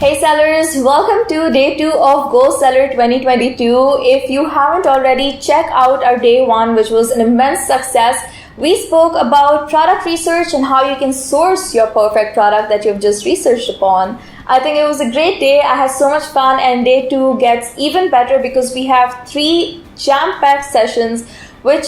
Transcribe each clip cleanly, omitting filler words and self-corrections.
Hey sellers, welcome to day 2 of GoSeller 2022. If you haven't already, check out our day 1, which was an immense success. We spoke about product research and how you can source your perfect product that you've just researched upon. I think it was a great day. I had so much fun, and day 2 gets even better because we have 3 jam-packed sessions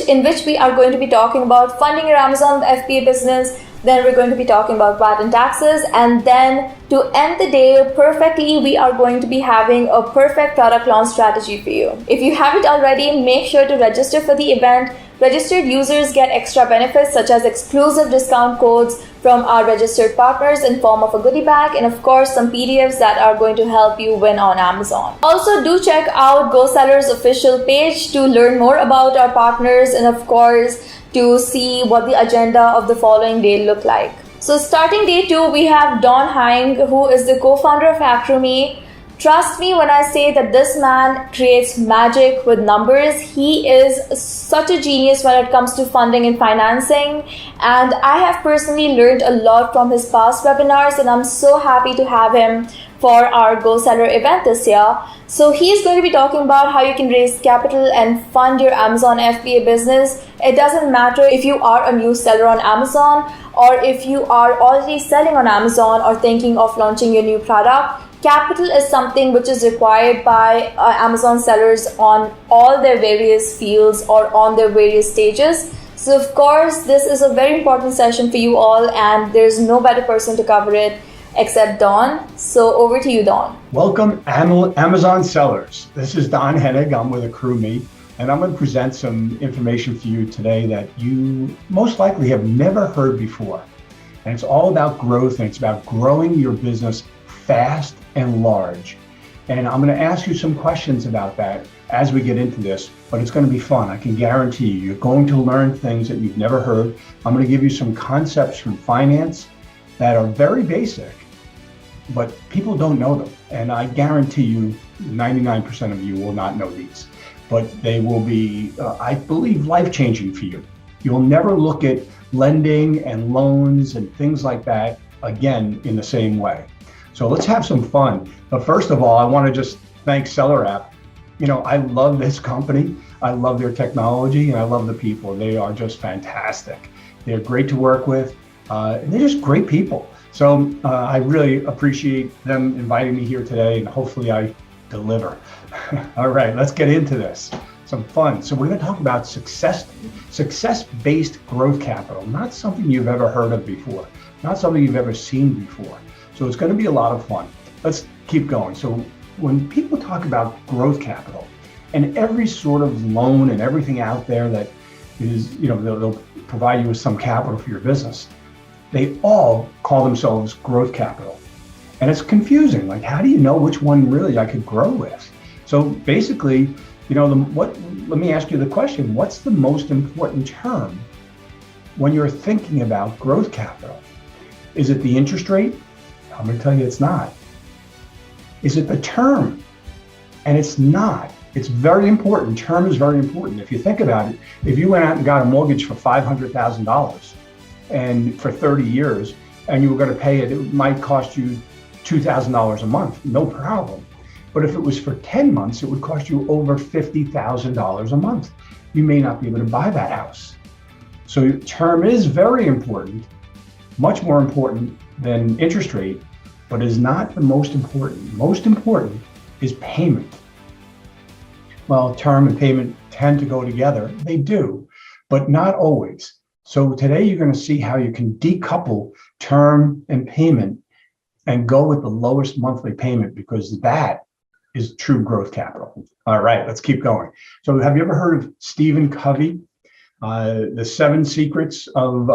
in which we are going to be talking about funding your Amazon FBA business. Then we're going to be talking about VAT and taxes, and then to end the day perfectly, we are going to be having a perfect product launch strategy for you. If you haven't already, make sure to register for the event. Registered users get extra benefits such as exclusive discount codes from our registered partners in form of a goodie bag, and of course some PDFs that are going to help you win on Amazon. Also, do check out GoSeller's official page to learn more about our partners and of course to see what the agenda of the following day look like. So starting day 2, we have Don Hang, who is the co-founder of Accrueme. Trust me when I say that this man creates magic with numbers. He is such a genius when it comes to funding and financing. And I have personally learned a lot from his past webinars, and I'm so happy to have him for our GoSeller event this year. So he's going to be talking about how you can raise capital and fund your Amazon FBA business. It doesn't matter if you are a new seller on Amazon or if you are already selling on Amazon or thinking of launching your new product. Capital is something which is required by Amazon sellers on all their various fields or on their various stages. So of course, this is a very important session for you all, and there's no better person to cover it except Don. So over to you, Don. Welcome, Amazon sellers. This is Don Hennig. I'm with accrueme, and I'm going to present some information for you today that you most likely have never heard before. And it's all about growth, and it's about growing your business fast and large. And I'm going to ask you some questions about that as we get into this, but it's going to be fun. I can guarantee you, you're going to learn things that you've never heard. I'm going to give you some concepts from finance that are very basic, but people don't know them. And I guarantee you 99% of you will not know these, but they will be, I believe, life-changing for you. You'll never look at lending and loans and things like that again in the same way. So let's have some fun. But first of all, I want to just thank SellerApp. You know, I love this company. I love their technology, and I love the people. They are just fantastic. They're great to work with. And they're just great people. So I really appreciate them inviting me here today, and hopefully I deliver. All right, let's get into this. Some fun. So we're going to talk about success-based growth capital, not something you've ever heard of before, not something you've ever seen before. So it's going to be a lot of fun. Let's keep going. So when people talk about growth capital and every sort of loan and everything out there that is, you know, they'll provide you with some capital for your business, they all call themselves growth capital. And it's confusing. Like, how do you know which one really I could grow with? So basically, you know, let me ask you the question, what's the most important term when you're thinking about growth capital? Is it the interest rate? I'm going to tell you it's not. Is it the term? And it's not. It's very important. Term is very important. If you think about it, if you went out and got a mortgage for $500,000 and for 30 years, and you were going to pay it, it might cost you $2,000 a month, no problem. But if it was for 10 months, it would cost you over $50,000 a month. You may not be able to buy that house. So term is very important, much more important than interest rate, but is not the most important. Most important is payment. Well, term and payment tend to go together. They do, but not always. So today you're going to see how you can decouple term and payment and go with the lowest monthly payment, because that is true growth capital. All right, let's keep going. So have you ever heard of Stephen Covey? The 7 secrets of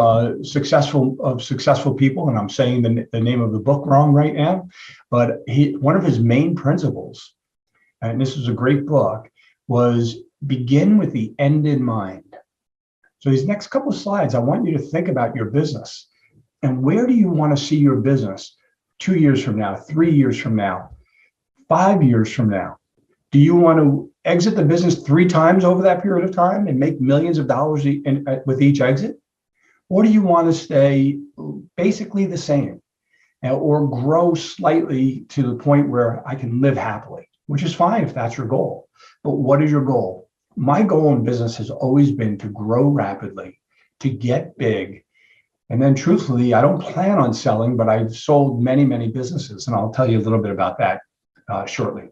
successful people, and I'm saying the name of the book wrong right now, but one of his main principles, and this is a great book, was begin with the end in mind. So these next couple of slides, I want you to think about your business and where do you want to see your business 2 years from now, 3 years from now, 5 years from now? Do you want to exit the business 3 times over that period of time and make millions of dollars with each exit? Or do you want to stay basically the same? or grow slightly to the point where I can live happily, which is fine if that's your goal. But what is your goal? My goal in business has always been to grow rapidly, to get big. And then truthfully, I don't plan on selling, but I've sold many, many businesses. And I'll tell you a little bit about that shortly.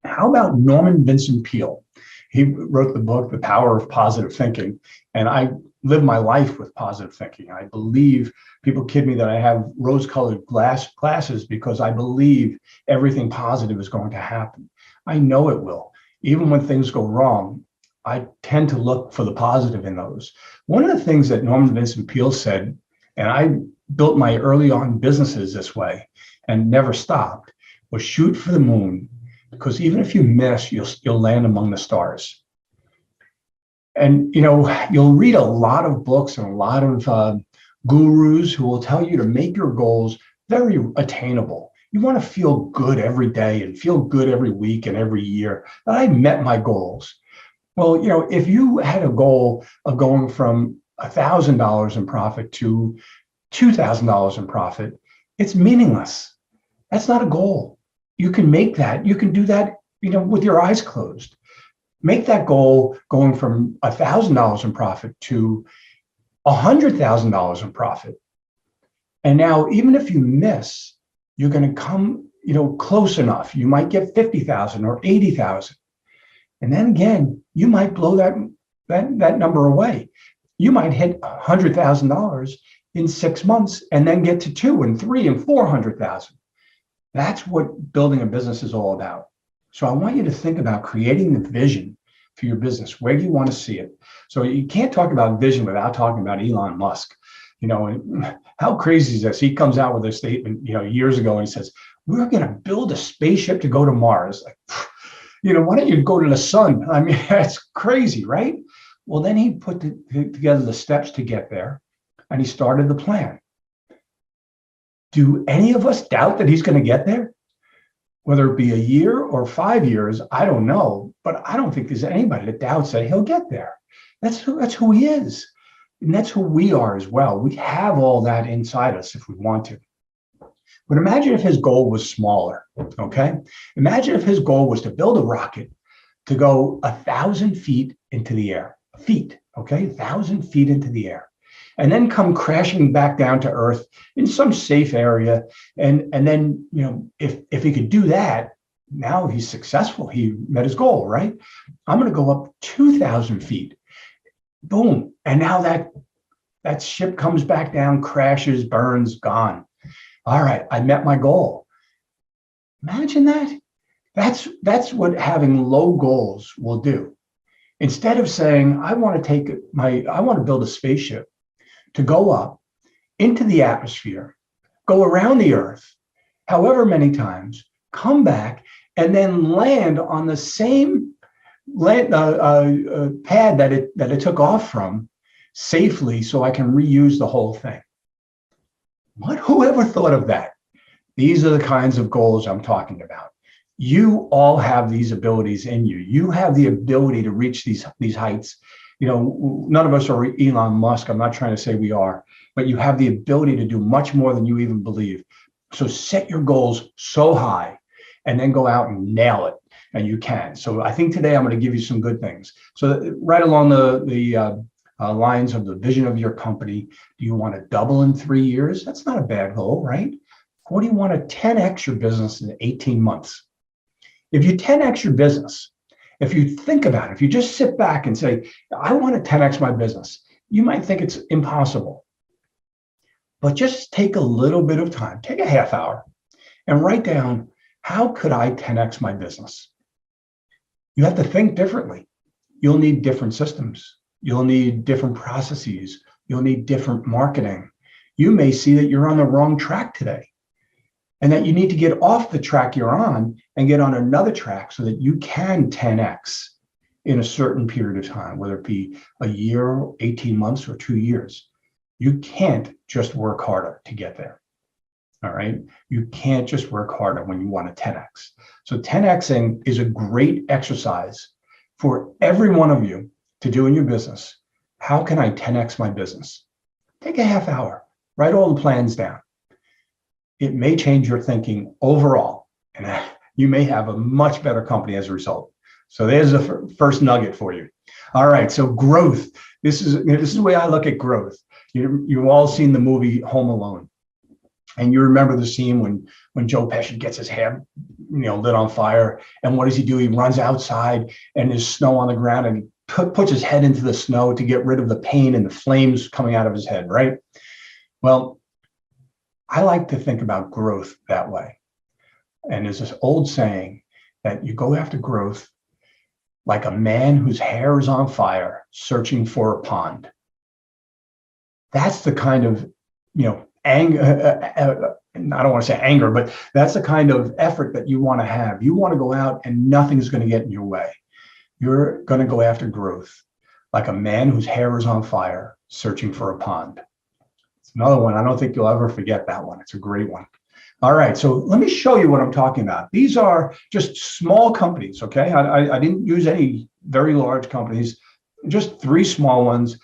How about Norman Vincent Peale? He wrote the book, The Power of Positive Thinking. And I live my life with positive thinking. I believe, people kid me that I have rose-colored glasses because I believe everything positive is going to happen. I know it will. Even when things go wrong, I tend to look for the positive in those. One of the things that Norman Vincent Peale said, and I built my early on businesses this way and never stopped, was shoot for the moon, because even if you miss, you'll land among the stars. And you'll read a lot of books and a lot of gurus who will tell you to make your goals very attainable. You want to feel good every day and feel good every week and every year that I met my goals. Well, if you had a goal of going from $1,000 in profit to $2,000 in profit, it's meaningless. That's not a goal. You can make that. You can do that, with your eyes closed. Make that goal going from $1,000 in profit to $100,000 in profit. And now, even if you miss, you're going to come, close enough. You might get 50,000 or 80,000. And then again, you might blow that number away. You might hit $100,000 in 6 months and then get to 2 and 3 and 400,000. That's what building a business is all about. So I want you to think about creating the vision for your business. Where do you want to see it? So you can't talk about vision without talking about Elon Musk. How crazy is this? He comes out with a statement, years ago, and he says, we're going to build a spaceship to go to Mars. Like, why don't you go to the sun? I mean, that's crazy, right? Well, then he put together the steps to get there, and he started the plan. Do any of us doubt that he's going to get there? Whether it be a year or 5 years, I don't know, but I don't think there's anybody that doubts that he'll get there. That's who he is. And that's who we are as well. We have all that inside us if we want to. But imagine if his goal was smaller, okay? Imagine if his goal was to build a rocket to go 1,000 feet into the air. Feet, okay? 1,000 feet into the air. And then come crashing back down to Earth in some safe area. And then, if he could do that, now he's successful. He met his goal, right? I'm going to go up 2,000 feet. Boom. And now that ship comes back down, crashes, burns, gone. All right, I met my goal. Imagine that. That's what having low goals will do. Instead of saying, I want to build a spaceship to go up into the atmosphere, go around the Earth, however many times, come back, and then land on the same pad that it took off from safely, so I can reuse the whole thing. Whoever thought of that? These are the kinds of goals I'm talking about. You all have these abilities in you. You have the ability to reach these heights. None of us are Elon Musk. I'm not trying to say we are, but you have the ability to do much more than you even believe. So set your goals so high and then go out and nail it. And you can. So I think today I'm going to give you some good things. So right along the lines of the vision of your company, do you want to double in 3 years? That's not a bad goal, right? Or do you want to 10x your business in 18 months? If you 10x your business, if you think about it, if you just sit back and say, I want to 10x my business, you might think it's impossible. But just take a little bit of time, take a half hour, and write down, how could I 10x my business? You have to think differently. You'll need different systems. You'll need different processes. You'll need different marketing. You may see that you're on the wrong track today and that you need to get off the track you're on and get on another track so that you can 10x in a certain period of time, whether it be a year, 18 months, or 2 years. You can't just work harder to get there. All right. You can't just work harder when you want to 10x. So 10xing is a great exercise for every one of you to do in your business. How can I 10x my business? Take a half hour, write all the plans down. it may change your thinking overall, and you may have a much better company as a result. So there's the first nugget for you. All right, so growth. This is the way I look at growth. You've all seen the movie Home Alone, and you remember the scene when Joe Pesci gets his hair, lit on fire, and what does he do? He runs outside, and there's snow on the ground, and he puts his head into the snow to get rid of the pain and the flames coming out of his head, right? Well, I like to think about growth that way. And there's this old saying that you go after growth like a man whose hair is on fire searching for a pond. That's the kind of, anger, I don't want to say anger, but that's the kind of effort that you want to have. You want to go out and nothing's going to get in your way. You're going to go after growth like a man whose hair is on fire searching for a pond. It's another one. I don't think you'll ever forget that one. It's a great one. All right, so let me show you what I'm talking about. These are just small companies, okay? I didn't use any very large companies, just 3 small ones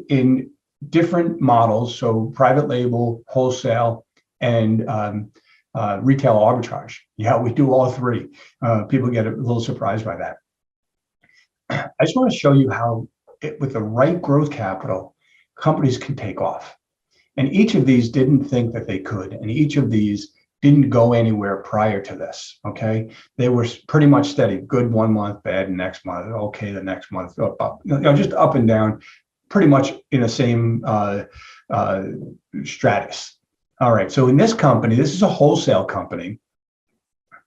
in different models. So private label, wholesale, and retail arbitrage. Yeah, we do all 3. People get a little surprised by that. I just want to show you how, with the right growth capital, companies can take off. And each of these didn't think that they could. And each of these didn't go anywhere prior to this, okay? They were pretty much steady, good one month, bad next month, okay the next month, up, just up and down, pretty much in the same stratus. All right, so in this company, this is a wholesale company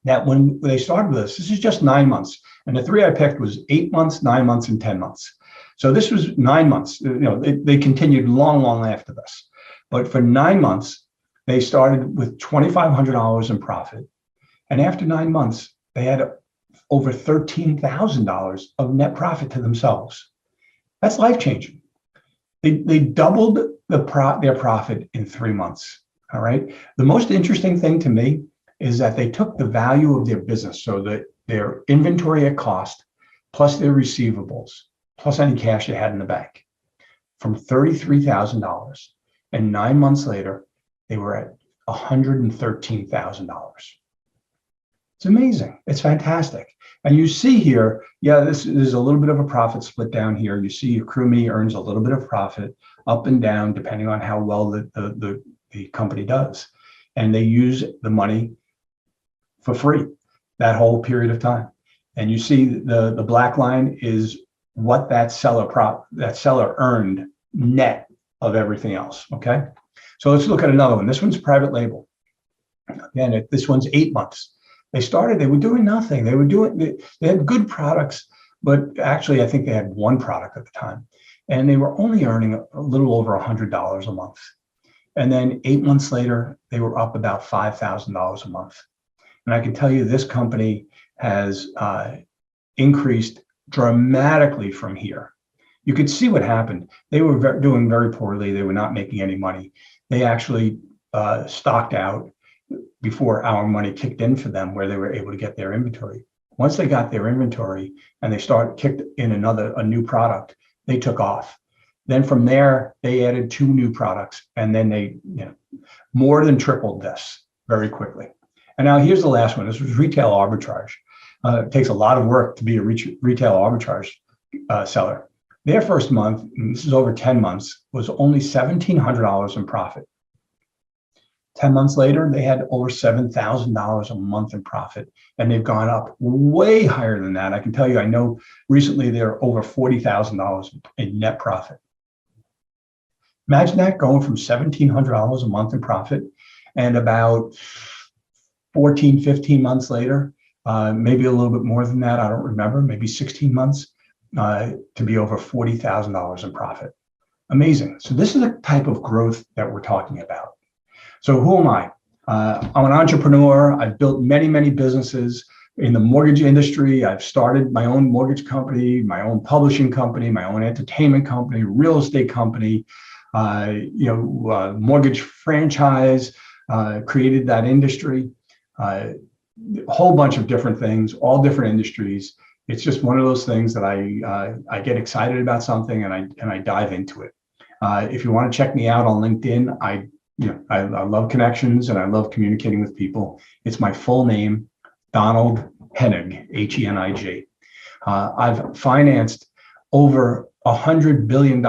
that when they started with this is just 9 months. And the 3 I picked was 8 months, 9 months, and 10 months. So this was 9 months. They continued long after this. But for 9 months, they started with $2,500 in profit. And after 9 months, they had over $13,000 of net profit to themselves. That's life-changing. They doubled their profit in 3 months. All right. The most interesting thing to me is that they took the value of their business, so that their inventory at cost, plus their receivables, plus any cash they had in the bank, from $33,000. And 9 months later, they were at $113,000. It's amazing. It's fantastic. And you see here, there's a little bit of a profit split down here. You see accrueme earns a little bit of profit up and down, depending on how well the company does. And they use the money for free that whole period of time. And you see the black line is what that seller earned net of everything else, okay? So let's look at another one. This one's private label. Again, this one's 8 months. They were doing nothing. They had good products, but actually I think they had 1 product at the time. And they were only earning a little over $100 a month. And then 8 months later, they were up about $5,000 a month. And I can tell you this company has increased dramatically from here. You could see what happened. They were doing very poorly. They were not making any money. They actually stocked out before our money kicked in for them, where they were able to get their inventory. Once they got their inventory and they kicked in a new product, they took off. Then from there, they added 2 new products, and then they more than tripled this very quickly. And now here's the last one. This was retail arbitrage. It takes a lot of work to be a retail arbitrage seller. Their first month, and this is over 10 months, was only $1,700 in profit. 10 months later, they had over $7,000 a month in profit, and they've gone up way higher than that. I can tell you, I know recently they're over $40,000 in net profit. Imagine that, going from $1,700 a month in profit, and about 14, 15 months later, maybe a little bit more than that, I don't remember, maybe 16 months, to be over $40,000 in profit. Amazing. So this is the type of growth that we're talking about. So who am I? I'm an entrepreneur. I've built many, many businesses in the mortgage industry. I've started my own mortgage company, my own publishing company, my own entertainment company, real estate company, mortgage franchise, created that industry, a whole bunch of different things, all different industries. It's just one of those things that I get excited about something and I dive into it. If you want to check me out on LinkedIn, I I love connections and I love communicating with people. It's my full name, Donald Henig, Henig. I've financed over $100 billion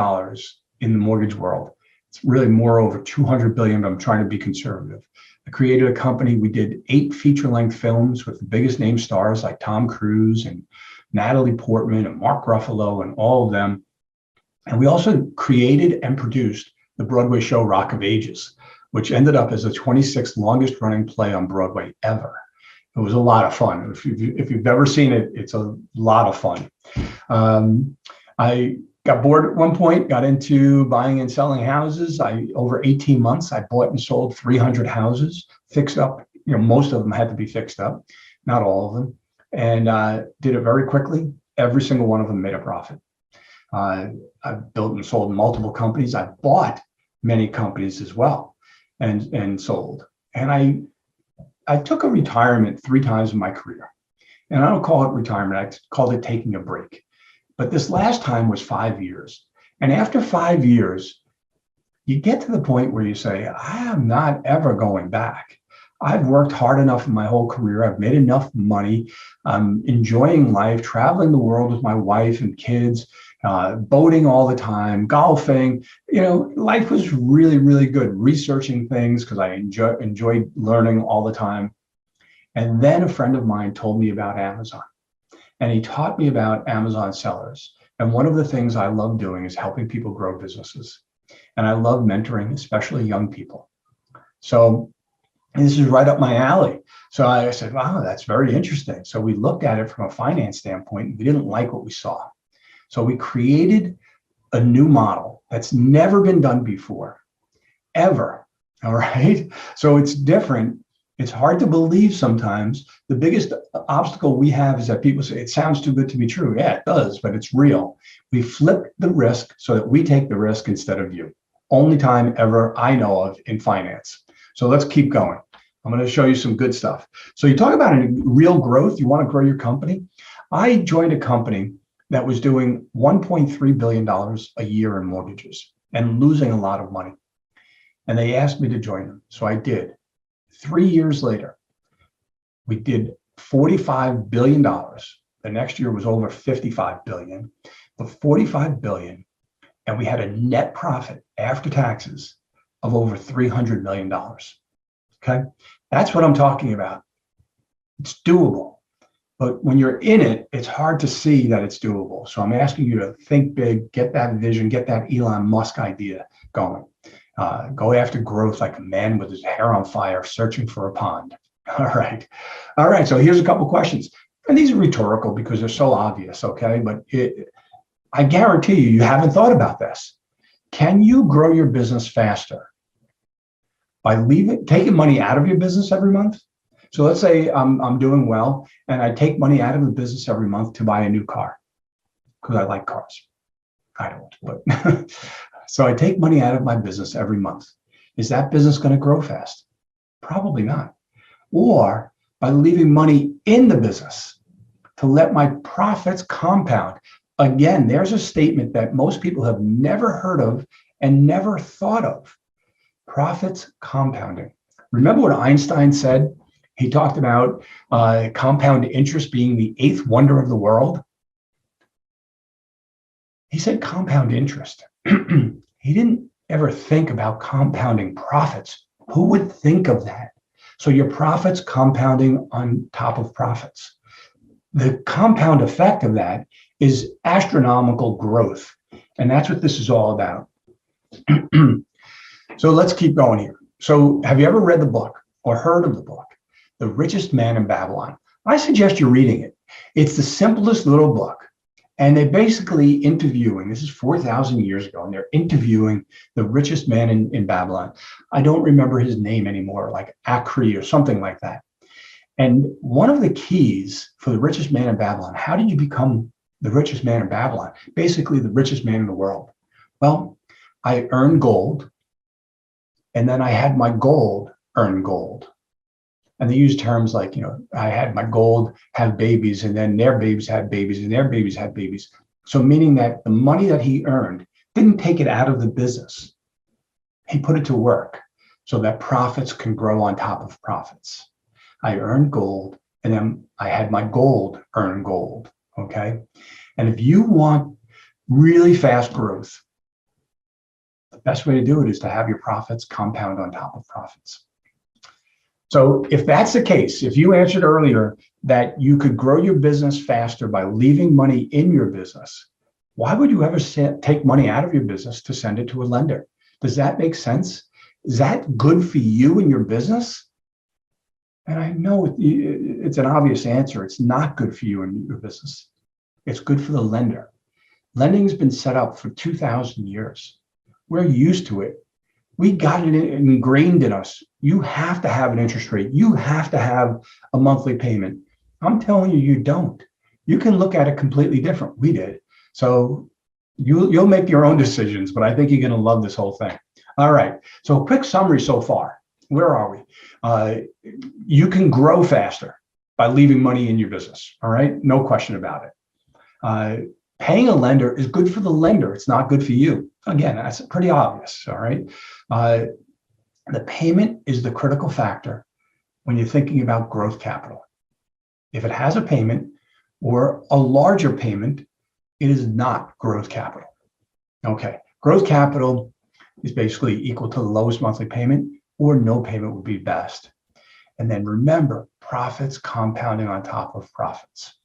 in the mortgage world. It's really more over 200 billion, but I'm trying to be conservative. I created a company. We did 8 feature-length films with the biggest name stars like Tom Cruise and Natalie Portman and Mark Ruffalo and all of them. And we also created and produced the Broadway show Rock of Ages, which ended up as the 26th longest running play on Broadway ever. It was a lot of fun. If you've ever seen it, it's a lot of fun. I got bored at one point, got into buying and selling houses. Over 18 months, I bought and sold 300 houses, fixed up. Most of them had to be fixed up, not all of them, and did it very quickly. Every single one of them made a profit. I built and sold multiple companies. I bought many companies as well, and sold. And I took a retirement 3 times in my career, and I don't call it retirement. I called it taking a break. But this last time was 5 years. And after 5 years, you get to the point where you say, I am not ever going back. I've worked hard enough in my whole career. I've made enough money. I'm enjoying life, traveling the world with my wife and kids, boating all the time, golfing. Life was really, really good, researching things because I enjoyed learning all the time. And then a friend of mine told me about Amazon. And he taught me about Amazon sellers. And one of the things I love doing is helping people grow businesses. And I love mentoring, especially young people. So this is right up my alley. So I said, wow, that's very interesting. So we looked at it from a finance standpoint, and we didn't like what we saw. So we created a new model that's never been done before, ever. All right. So it's different. It's hard to believe sometimes. The biggest obstacle we have is that people say, it sounds too good to be true. Yeah, it does, but it's real. We flip the risk so that we take the risk instead of you. Only time ever I know of in finance. So let's keep going. I'm going to show you some good stuff. So you talk about real growth. You want to grow your company. I joined a company that was doing $1.3 billion a year in mortgages and losing a lot of money. And they asked me to join them. So I did. 3 years later, we did $45 billion. The next year was over 55 billion, but 45 billion. And we had a net profit after taxes of over $300 million. Okay. That's what I'm talking about. It's doable. But when you're in it, it's hard to see that it's doable. So I'm asking you to think big, get that vision, get that Elon Musk idea going. Go after growth like a man with his hair on fire, searching for a pond. All right. So here's a couple questions. And these are rhetorical because they're so obvious, okay? But I guarantee you haven't thought about this. Can you grow your business faster by taking money out of your business every month? So let's say I'm doing well and I take money out of the business every month to buy a new car because I like cars. I don't, but so I take money out of my business every month. Is that business going to grow fast? Probably not. Or by leaving money in the business to let my profits compound. Again, there's a statement that most people have never heard of and never thought of. Profits compounding. Remember what Einstein said? He talked about compound interest being the 8th wonder of the world. He said compound interest. He didn't ever think about compounding profits. Who would think of that? So your profits compounding on top of profits. The compound effect of that is astronomical growth. And that's what this is all about. So let's keep going here. So have you ever read the book or heard of the book, The Richest Man in Babylon? I suggest you're reading it. It's the simplest little book. And they're basically interviewing, this is 4,000 years ago, and they're interviewing the richest man in Babylon. I don't remember his name anymore, like Accrueme or something like that. And one of the keys for the richest man in Babylon, how did you become the richest man in Babylon? Basically, the richest man in the world. Well, I earned gold, and then I had my gold earn gold. And they use terms like, I had my gold have babies, and then their babies had babies, and their babies had babies. So meaning that the money that he earned didn't take it out of the business. He put it to work. so that profits can grow on top of profits. I earned gold, and then I had my gold earn gold, okay? And if you want really fast growth, the best way to do it is to have your profits compound on top of profits. So if that's the case, if you answered earlier that you could grow your business faster by leaving money in your business, why would you ever take money out of your business to send it to a lender? Does that make sense? Is that good for you and your business? And I know it's an obvious answer. It's not good for you and your business. It's good for the lender. Lending has been set up for 2,000 years. We're used to it. We got it ingrained in us. You have to have an interest rate. You have to have a monthly payment. I'm telling you, you don't. You can look at it completely different. We did. So you'll make your own decisions, but I think you're going to love this whole thing. All right. So a quick summary so far. Where are we? You can grow faster by leaving money in your business. All right. No question about it. Paying a lender is good for the lender. It's not good for you. Again, that's pretty obvious. All right. The payment is the critical factor when you're thinking about growth capital. If it has a payment or a larger payment, it is not growth capital. Okay. Growth capital is basically equal to the lowest monthly payment, or no payment would be best. And then remember, profits compounding on top of profits.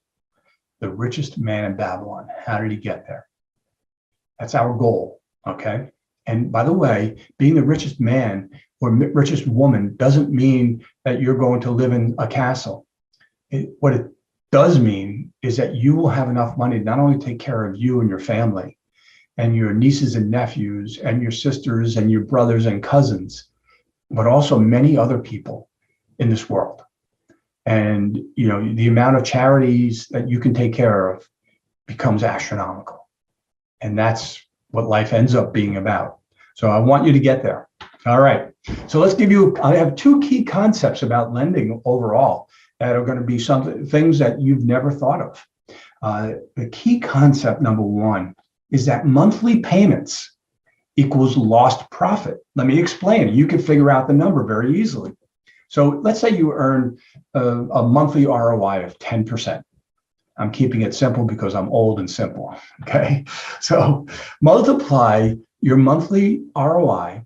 The richest man in Babylon. How did he get there? That's our goal, okay? And by the way, being the richest man or richest woman doesn't mean that you're going to live in a castle. What it does mean is that you will have enough money to not only take care of you and your family and your nieces and nephews and your sisters and your brothers and cousins, but also many other people in this world. And you know, the amount of charities that you can take care of becomes astronomical. And that's what life ends up being about. So I want you to get there. All right. So let's give you, I have two key concepts about lending overall that are going to be things that you've never thought of. The key concept, number one, is that monthly payments equals lost profit. Let me explain. You can figure out the number very easily. So let's say you earn a monthly ROI of 10%. I'm keeping it simple because I'm old and simple, okay? So multiply your monthly ROI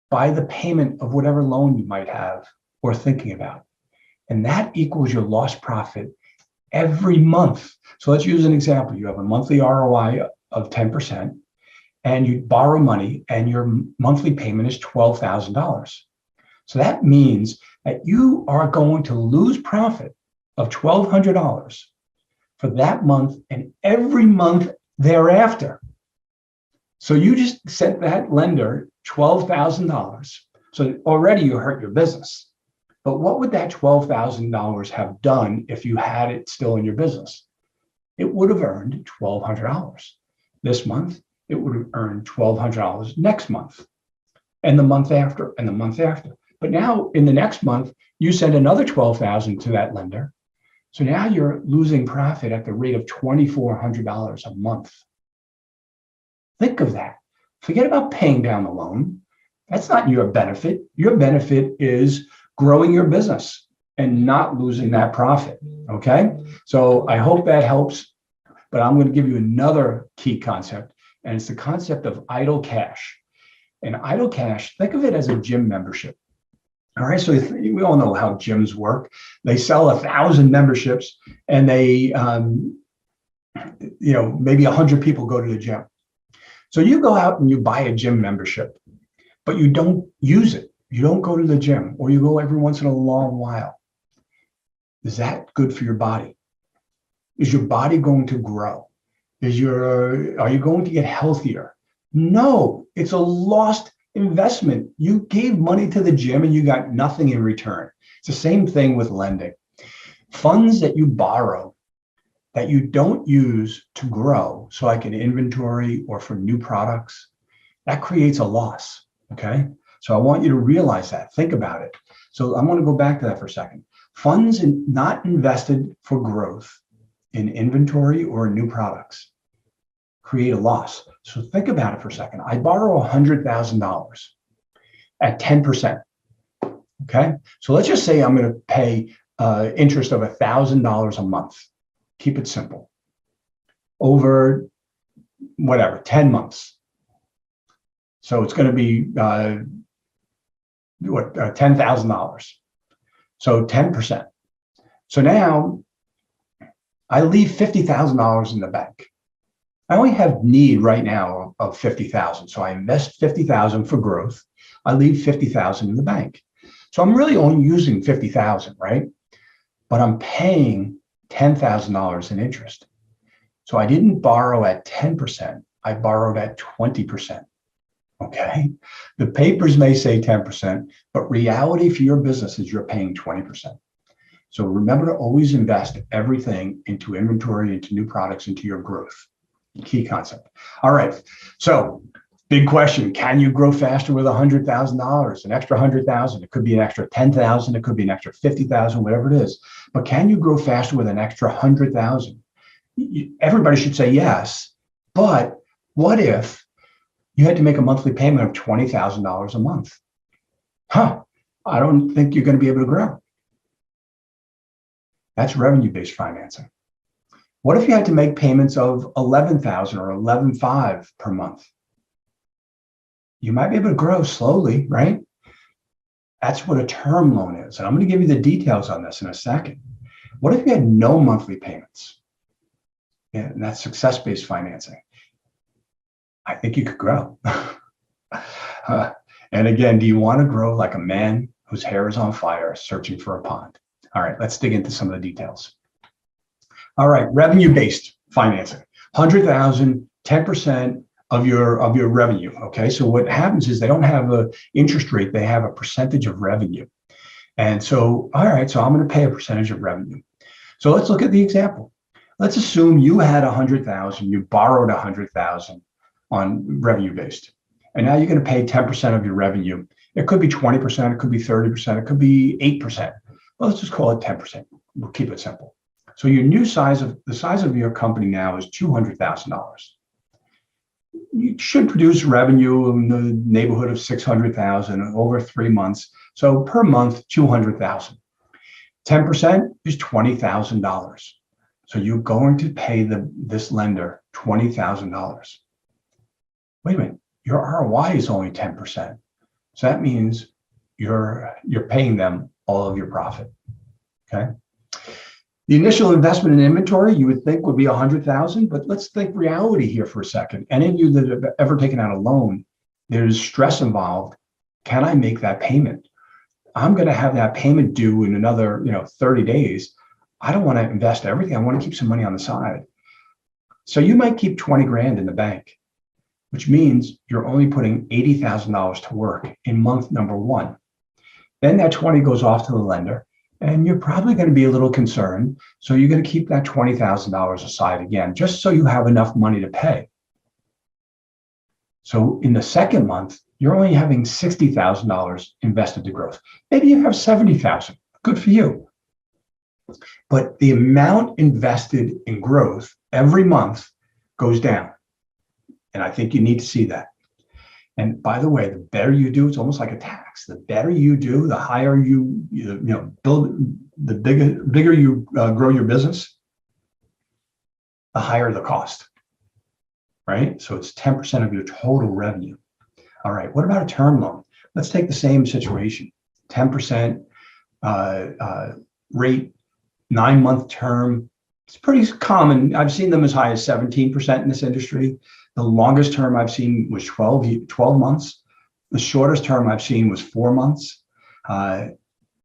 by the payment of whatever loan you might have or thinking about. And that equals your lost profit every month. So let's use an example. You have a monthly ROI of 10% and you borrow money and your monthly payment is $12,000. So that means that you are going to lose profit of $1,200 for that month and every month thereafter. So you just sent that lender $12,000. So already you hurt your business. But what would that $12,000 have done if you had it still in your business? It would have earned $1,200 this month. It would have earned $1,200 next month and the month after and the month after. But now in the next month, you send another $12,000 to that lender. So now you're losing profit at the rate of $2,400 a month. Think of that. Forget about paying down the loan. That's not your benefit. Your benefit is growing your business and not losing that profit, okay? So I hope that helps, but I'm going to give you another key concept, and it's the concept of idle cash. And idle cash, think of it as a gym membership. All right, so we all know how gyms work. They sell 1,000 memberships, and they, maybe 100 people go to the gym. So you go out and you buy a gym membership, but you don't use it. You don't go to the gym, or you go every once in a long while. Is that good for your body? Is your body going to grow? Are you going to get healthier? No, it's a lost investment. You gave money to the gym and you got nothing in return. It's the same thing with lending. Funds that you borrow that you don't use to grow, so like an inventory or for new products, that creates a loss, okay? So I want you to realize that, think about it. So I want to go back to that for a second. Funds not invested for growth in inventory or in new products create a loss. So think about it for a second. I borrow $100,000. at 10%. Okay, so let's just say I'm going to pay interest of $1,000 a month. Keep it simple. Over whatever, 10 months. So it's going to be $10,000. So 10%. So now I leave $50,000 in the bank. I only have need right now of 50,000. So I invest 50,000 for growth. I leave 50,000 in the bank. So I'm really only using 50,000, right? But I'm paying $10,000 in interest. So I didn't borrow at 10%. I borrowed at 20%. Okay. The papers may say 10%, but reality for your business is you're paying 20%. So remember to always invest everything into inventory, into new products, into your growth. Key concept. All right. So big question. Can you grow faster with $100,000, an extra 100,000? It could be an extra 10,000. It could be an extra 50,000, whatever it is. But can you grow faster with an extra 100,000? Everybody should say yes. But what if you had to make a monthly payment of $20,000 a month? I don't think you're going to be able to grow. That's revenue-based financing. What if you had to make payments of $11,000 or $11,500 per month? You might be able to grow slowly, right? That's what a term loan is. And I'm going to give you the details on this in a second. What if you had no monthly payments? Yeah, and that's success-based financing. I think you could grow. And again, do you want to grow like a man whose hair is on fire searching for a pond? All right, let's dig into some of the details. All right, revenue-based financing, 100,000, 10% of your revenue. Okay, so what happens is they don't have an interest rate; they have a percentage of revenue. And so, all right, so I'm going to pay a percentage of revenue. So let's look at the example. Let's assume you had 100,000, you borrowed 100,000 on revenue-based, and now you're going to pay 10% of your revenue. It could be 20%, it could be 30%, it could be 8%. Well, let's just call it 10%. We'll keep it simple. So your new size of the size of your company now is $200,000. You should produce revenue in the neighborhood of 600,000 over 3 months. So per month, 200,000. 10% is $20,000. So you're going to pay this lender $20,000. Wait a minute, your ROI is only 10%. So that means you're paying them all of your profit. Okay. The initial investment in inventory you would think would be 100,000, but let's think reality here for a second. Any of you that have ever taken out a loan, there's stress involved. Can I make that payment? I'm going to have that payment due in another 30 days. I don't want to invest everything. I want to keep some money on the side. So you might keep 20 grand in the bank, which means you're only putting $80,000 to work in month number 1. Then that 20 goes off to the lender, and you're probably going to be a little concerned. So you're going to keep that $20,000 aside again, just so you have enough money to pay. So in the second month, you're only having $60,000 invested to growth. Maybe you have 70,000. Good for you. But the amount invested in growth every month goes down. And I think you need to see that. And by the way, the better you do, it's almost like a tax. The better you do, the higher you build, the bigger you grow your business, the higher the cost, right? So it's 10% of your total revenue. All right, what about a term loan? Let's take the same situation, 10% rate, 9-month term. It's pretty common. I've seen them as high as 17% in this industry. The longest term I've seen was 12 months. The shortest term I've seen was 4 months.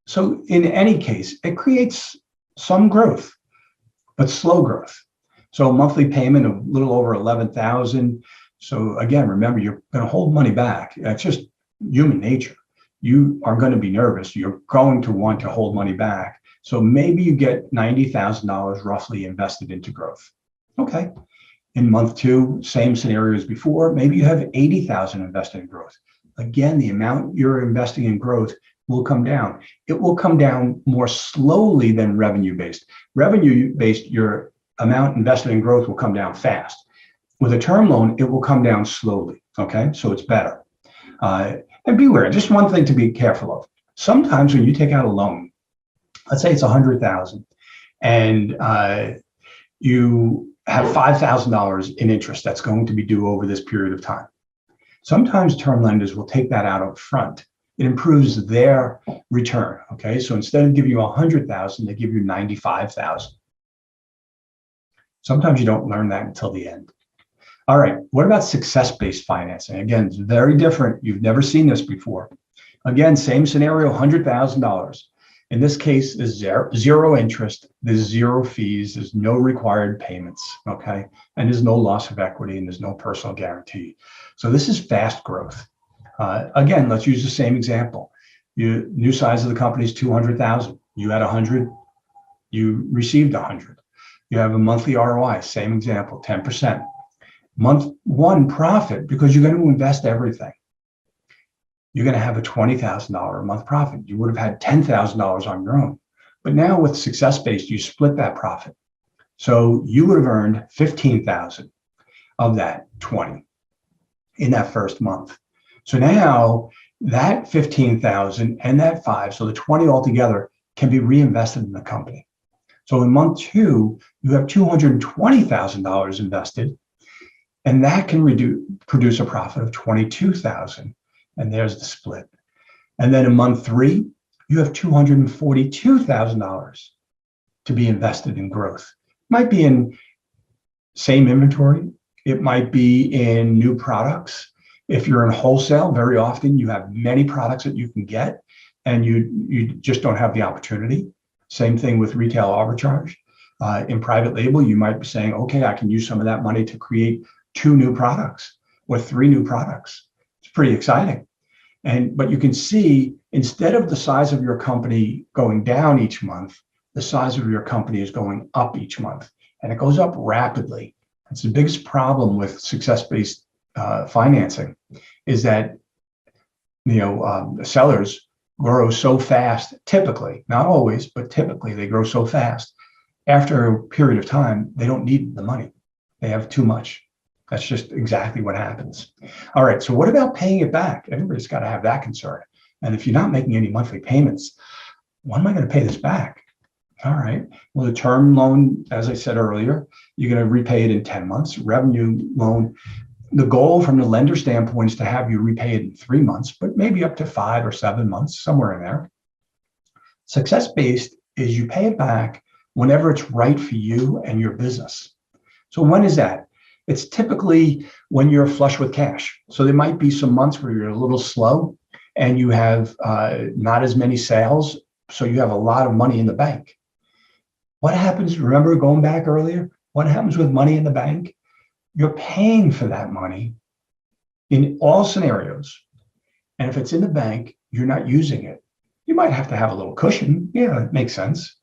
So in any case, it creates some growth, but slow growth. So a monthly payment of a little over 11,000. So again, remember, you're going to hold money back. That's just human nature. You are going to be nervous. You're going to want to hold money back. So maybe you get $90,000 roughly invested into growth. Okay. In month 2, same scenario as before, maybe you have 80,000 invested in growth. Again, the amount you're investing in growth will come down. It will come down more slowly than revenue-based. Revenue-based, your amount invested in growth will come down fast. With a term loan, it will come down slowly, okay? So it's better. And beware, just one thing to be careful of. Sometimes when you take out a loan, let's say it's 100,000 and you have $5,000 in interest that's going to be due over this period of time. Sometimes term lenders will take that out up front. It improves their return, okay? So instead of giving you 100,000, they give you 95,000. Sometimes you don't learn that until the end. All right, what about success-based financing? Again, it's very different. You've never seen this before. Again, same scenario, $100,000. In this case, there's zero interest, there's zero fees, there's no required payments, okay? And there's no loss of equity and there's no personal guarantee. So this is fast growth. Again, let's use the same example. New size of the company is 200,000. You had 100, you received 100. You have a monthly ROI, same example, 10%. Month one profit, because you're going to invest everything. You're going to have a $20,000 a month profit. You would have had $10,000 on your own. But now with success-based, you split that profit. So you would have earned 15,000 of that 20 in that first month. So now that 15,000 and that 5, so the 20 altogether can be reinvested in the company. So in month 2, you have $220,000 invested, and that can produce a profit of 22,000. And there's the split. And then in month 3, you have $242,000 to be invested in growth. Might be in same inventory. It might be in new products. If you're in wholesale, very often you have many products that you can get and you just don't have the opportunity. Same thing with retail arbitrage. In private label, you might be saying, okay, I can use some of that money to create 2 new products or 3 new products. It's pretty exciting. But you can see, instead of the size of your company going down each month, the size of your company is going up each month, and it goes up rapidly. It's the biggest problem with success-based financing is that sellers grow so fast, typically, not always, but typically they grow so fast. After a period of time, they don't need the money. They have too much. That's just exactly what happens. All right, so what about paying it back? Everybody's got to have that concern. And if you're not making any monthly payments, when am I going to pay this back? All right, well, the term loan, as I said earlier, you're going to repay it in 10 months. Revenue loan, the goal from the lender standpoint is to have you repay it in 3 months, but maybe up to 5 or 7 months, somewhere in there. Success-based is you pay it back whenever it's right for you and your business. So when is that? It's typically when you're flush with cash. So there might be some months where you're a little slow and you have not as many sales, so you have a lot of money in the bank. What happens, remember going back earlier, what happens with money in the bank? You're paying for that money in all scenarios. And if it's in the bank, you're not using it. You might have to have a little cushion. Yeah, it makes sense.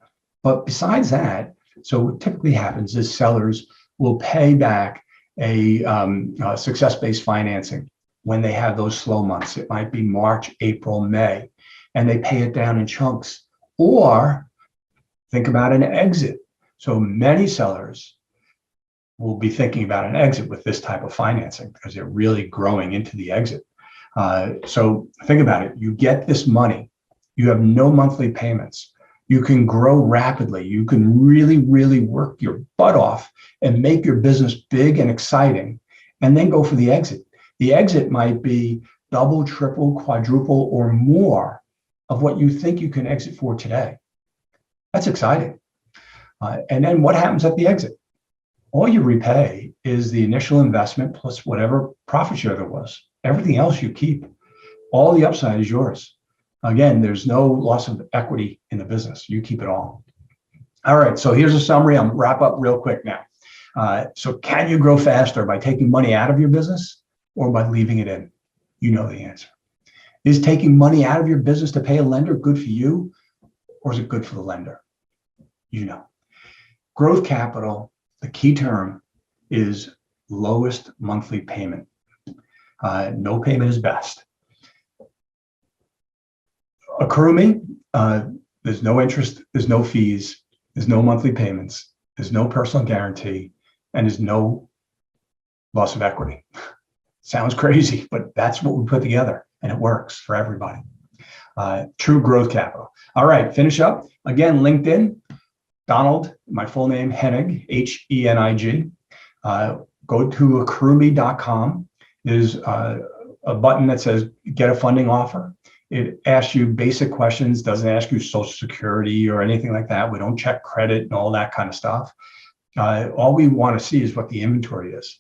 But besides that, so what typically happens is sellers will pay back a success-based financing when they have those slow months. It might be March, April, May, and they pay it down in chunks. Or think about an exit. So many sellers will be thinking about an exit with this type of financing because they're really growing into the exit. So think about it. You get this money. You have no monthly payments. You can grow rapidly. You can really, really work your butt off and make your business big and exciting, and then go for the exit. The exit might be double, triple, quadruple, or more of what you think you can exit for today. That's exciting. And then what happens at the exit? All you repay is the initial investment plus whatever profit share there was. Everything else you keep. All the upside is yours. Again, there's no loss of equity in the business. You keep it all. All right, so here's a summary. I'm gonna wrap up real quick now. So can you grow faster by taking money out of your business or by leaving it in? You know the answer. Is taking money out of your business to pay a lender good for you, or is it good for the lender? You know. Growth capital, the key term is lowest monthly payment. No payment is best. Accrueme, there's no interest, there's no fees, there's no monthly payments, there's no personal guarantee, and there's no loss of equity. Sounds crazy, but that's what we put together. and it works for everybody. True growth capital. All right, finish up. Again, LinkedIn, Donald, my full name, Hennig, Henig. Go to accrueme.com. There's a button that says get a funding offer. It asks you basic questions, doesn't ask you social security or anything like that. We don't check credit and all that kind of stuff. All we want to see is what the inventory is.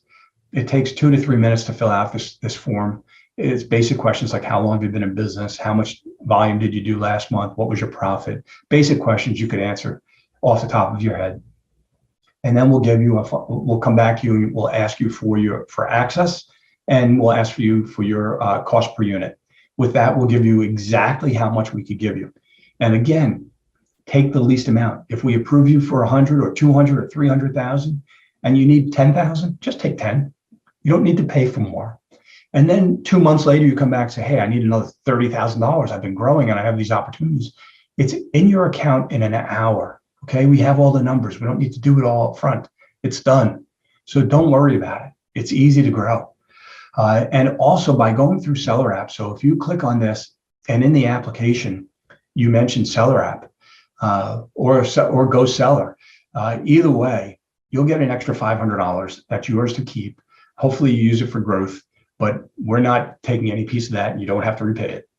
It takes 2 to 3 minutes to fill out this form. It's basic questions like how long have you been in business? How much volume did you do last month? What was your profit? Basic questions you could answer off the top of your head. And then we'll come back to you and we'll ask you for access, and we'll ask for you for your cost per unit. With that, we'll give you exactly how much we could give you. And again, take the least amount. If we approve you for 100 or 200 or 300,000 and you need 10,000, just take 10. You don't need to pay for more. And then 2 months later, you come back and say, hey, I need another $30,000. I've been growing and I have these opportunities. It's in your account in an hour. Okay, we have all the numbers. We don't need to do it all up front. It's done. So don't worry about it. It's easy to grow. And also by going through SellerApp. So if you click on this and in the application, you mention SellerApp or GoSeller, either way, you'll get an extra $500 that's yours to keep. Hopefully you use it for growth, but we're not taking any piece of that and you don't have to repay it.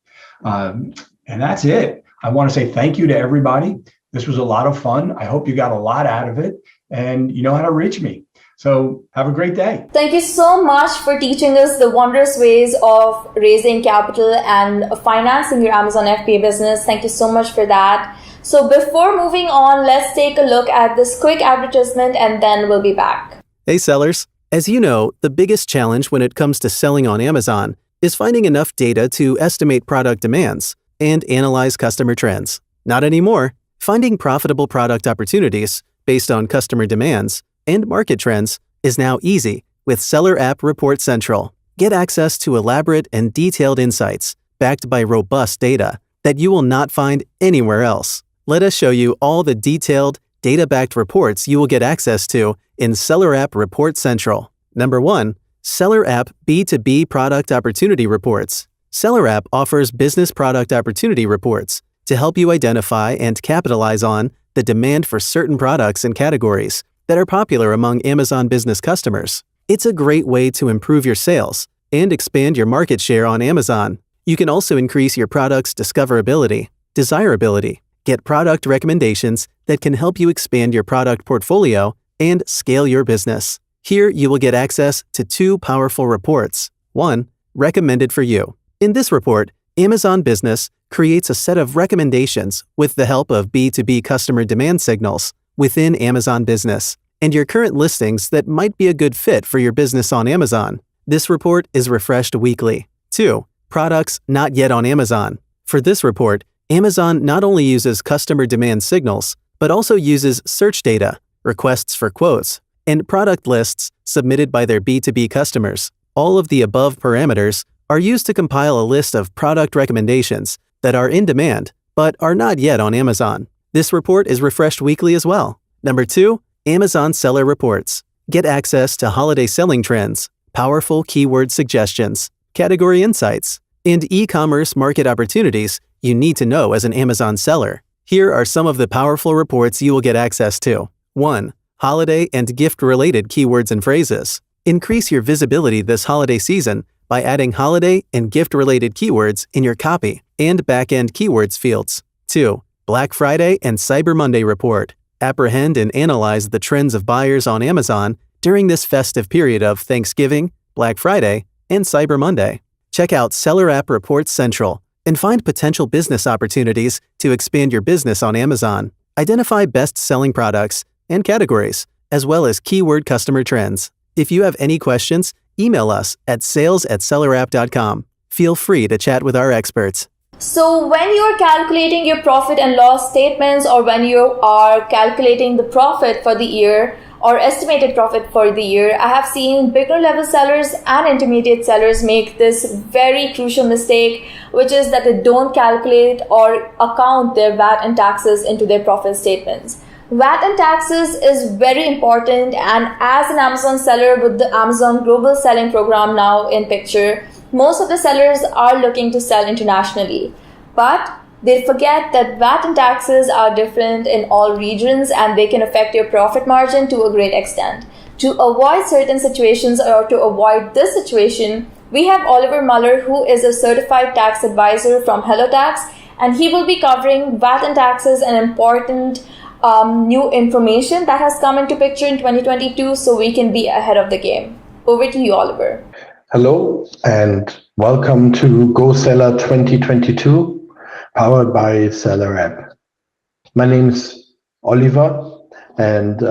And that's it. I want to say thank you to everybody. This was a lot of fun. I hope you got a lot out of it and you know how to reach me. So have a great day. Thank you so much for teaching us the wondrous ways of raising capital and financing your Amazon FBA business. Thank you so much for that. So before moving on, let's take a look at this quick advertisement and then we'll be back. Hey sellers, as you know, the biggest challenge when it comes to selling on Amazon is finding enough data to estimate product demands and analyze customer trends. Not anymore. Finding profitable product opportunities based on customer demands and market trends is now easy with SellerApp Report Central. Get access to elaborate and detailed insights backed by robust data that you will not find anywhere else. Let us show you all the detailed, data-backed reports you will get access to in SellerApp Report Central. Number 1, SellerApp B2B Product Opportunity Reports. SellerApp offers business product opportunity reports to help you identify and capitalize on the demand for certain products and categories that are popular among Amazon business customers. It's a great way to improve your sales and expand your market share on Amazon. You can also increase your product's discoverability, desirability, get product recommendations that can help you expand your product portfolio and scale your business. Here you will get access to 2 powerful reports. 1, recommended for you. In this report, Amazon Business creates a set of recommendations with the help of B2B customer demand signals within Amazon Business and your current listings that might be a good fit for your business on Amazon. This report is refreshed weekly. 2, products not yet on Amazon. For this report, Amazon not only uses customer demand signals, but also uses search data, requests for quotes, and product lists submitted by their B2B customers. All of the above parameters are used to compile a list of product recommendations that are in demand but are not yet on Amazon. This report is refreshed weekly as well. Number 2, Amazon Seller Reports. Get access to holiday selling trends, powerful keyword suggestions, category insights, and e-commerce market opportunities you need to know as an Amazon seller. Here are some of the powerful reports you will get access to. 1, holiday and gift-related keywords and phrases. Increase your visibility this holiday season by adding holiday and gift-related keywords in your copy and back-end keywords fields. 2, Black Friday and Cyber Monday report. Apprehend and analyze the trends of buyers on Amazon during this festive period of Thanksgiving, Black Friday, and Cyber Monday. Check out SellerApp Report Central and find potential business opportunities to expand your business on Amazon. Identify best-selling products and categories, as well as keyword customer trends. If you have any questions, email us at sales@sellerapp.com. Feel free to chat with our experts. So when you're calculating your profit and loss statements, or when you are calculating the profit for the year or estimated profit for the year, I have seen beginner level sellers and intermediate sellers make this very crucial mistake, which is that they don't calculate or account their VAT and taxes into their profit statements. VAT and taxes is very important, and as an Amazon seller with the Amazon Global Selling Program now in picture, Most of the sellers are looking to sell internationally, but they forget that VAT and taxes are different in all regions and they can affect your profit margin to a great extent. To avoid certain situations or to avoid this situation, we have Oliver Muller, who is a certified tax advisor from HelloTax, and he will be covering VAT and taxes and important new information that has come into picture in 2022 so we can be ahead of the game. Over to you, Oliver. Hello and welcome to GoSeller 2022, powered by SellerApp. My name is Oliver and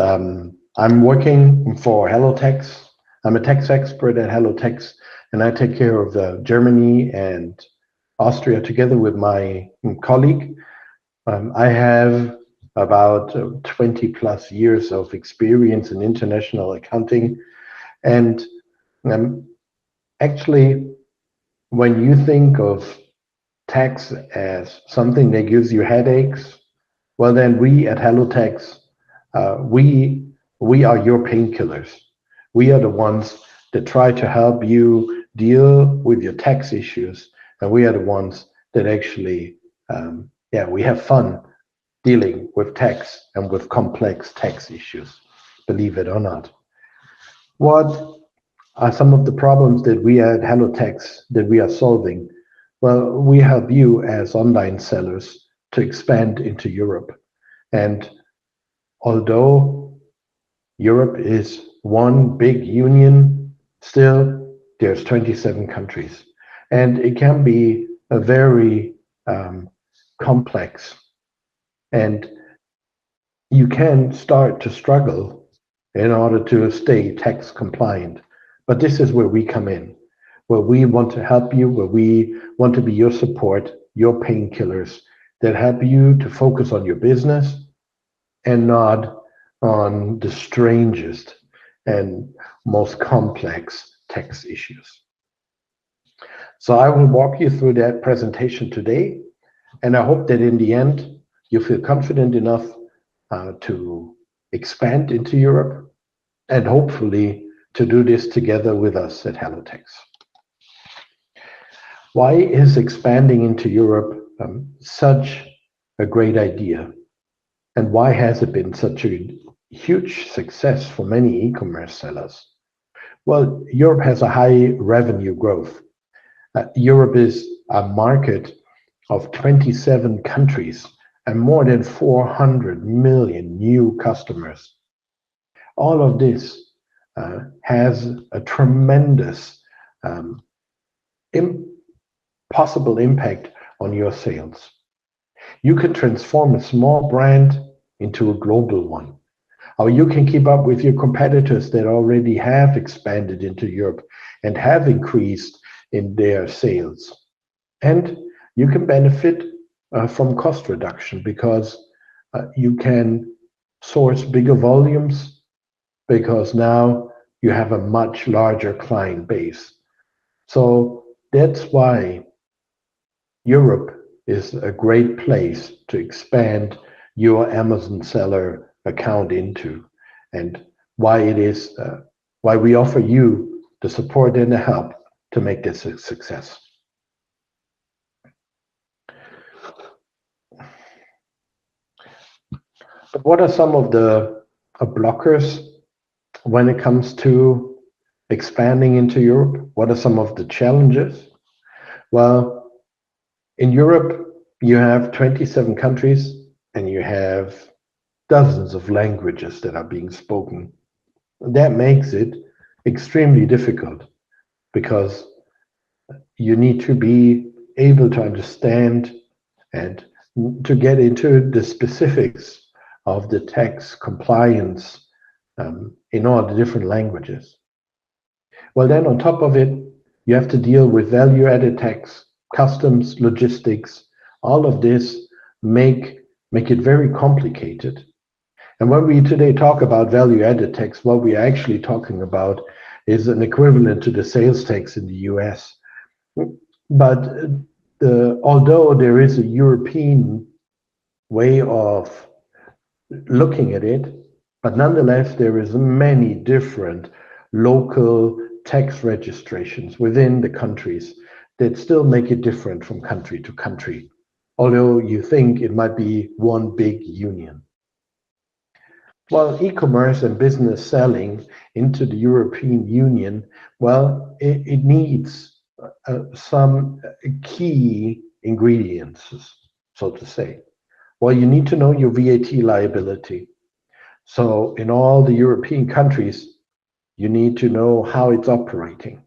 I'm working for HelloTax. I'm a tax expert at HelloTax and I take care of Germany and Austria together with my colleague. I have about 20 plus years of experience in international accounting, and actually, when you think of tax as something that gives you headaches, well, then we at HelloTax, we are your painkillers. We are the ones that try to help you deal with your tax issues, and we are the ones that actually, we have fun dealing with tax and with complex tax issues, believe it or not. What are some of the problems that we at HelloTax that we are solving? Well, we help you as online sellers to expand into Europe. And although Europe is one big union, still there's 27 countries. And it can be a very complex. And you can start to struggle in order to stay tax compliant. But this is where we come in, where we want to help you, where we want to be your support, your painkillers that help you to focus on your business and not on the strangest and most complex tax issues. So I will walk you through that presentation today, and I hope that in the end you feel confident enough to expand into Europe and hopefully to do this together with us at HelloTax. Why is expanding into Europe such a great idea? And why has it been such a huge success for many e-commerce sellers? Well, Europe has a high revenue growth. Europe is a market of 27 countries and more than 400 million new customers. All of this has a tremendous possible impact on your sales. You can transform a small brand into a global one, or you can keep up with your competitors that already have expanded into Europe and have increased in their sales. And you can benefit from cost reduction because you can source bigger volumes because now you have a much larger client base. So that's why Europe is a great place to expand your Amazon seller account into, and why it is why we offer you the support and the help to make this a success. But what are some of the blockers when it comes to expanding into Europe? What are some of the challenges? Well, in Europe, you have 27 countries and you have dozens of languages that are being spoken. That makes it extremely difficult because you need to be able to understand and to get into the specifics of the tax compliance in all the different languages. Well, then on top of it, you have to deal with value-added tax, customs, logistics. All of this make it very complicated. And when we today talk about value-added tax, what we are actually talking about is an equivalent to the sales tax in the US. But although there is a European way of looking at it, but nonetheless, there is many different local tax registrations within the countries that still make it different from country to country, although you think it might be one big union. Well, e-commerce and business selling into the European Union, well, it needs some key ingredients, so to say. Well, you need to know your VAT liability. So in all the European countries, you need to know how it's operating.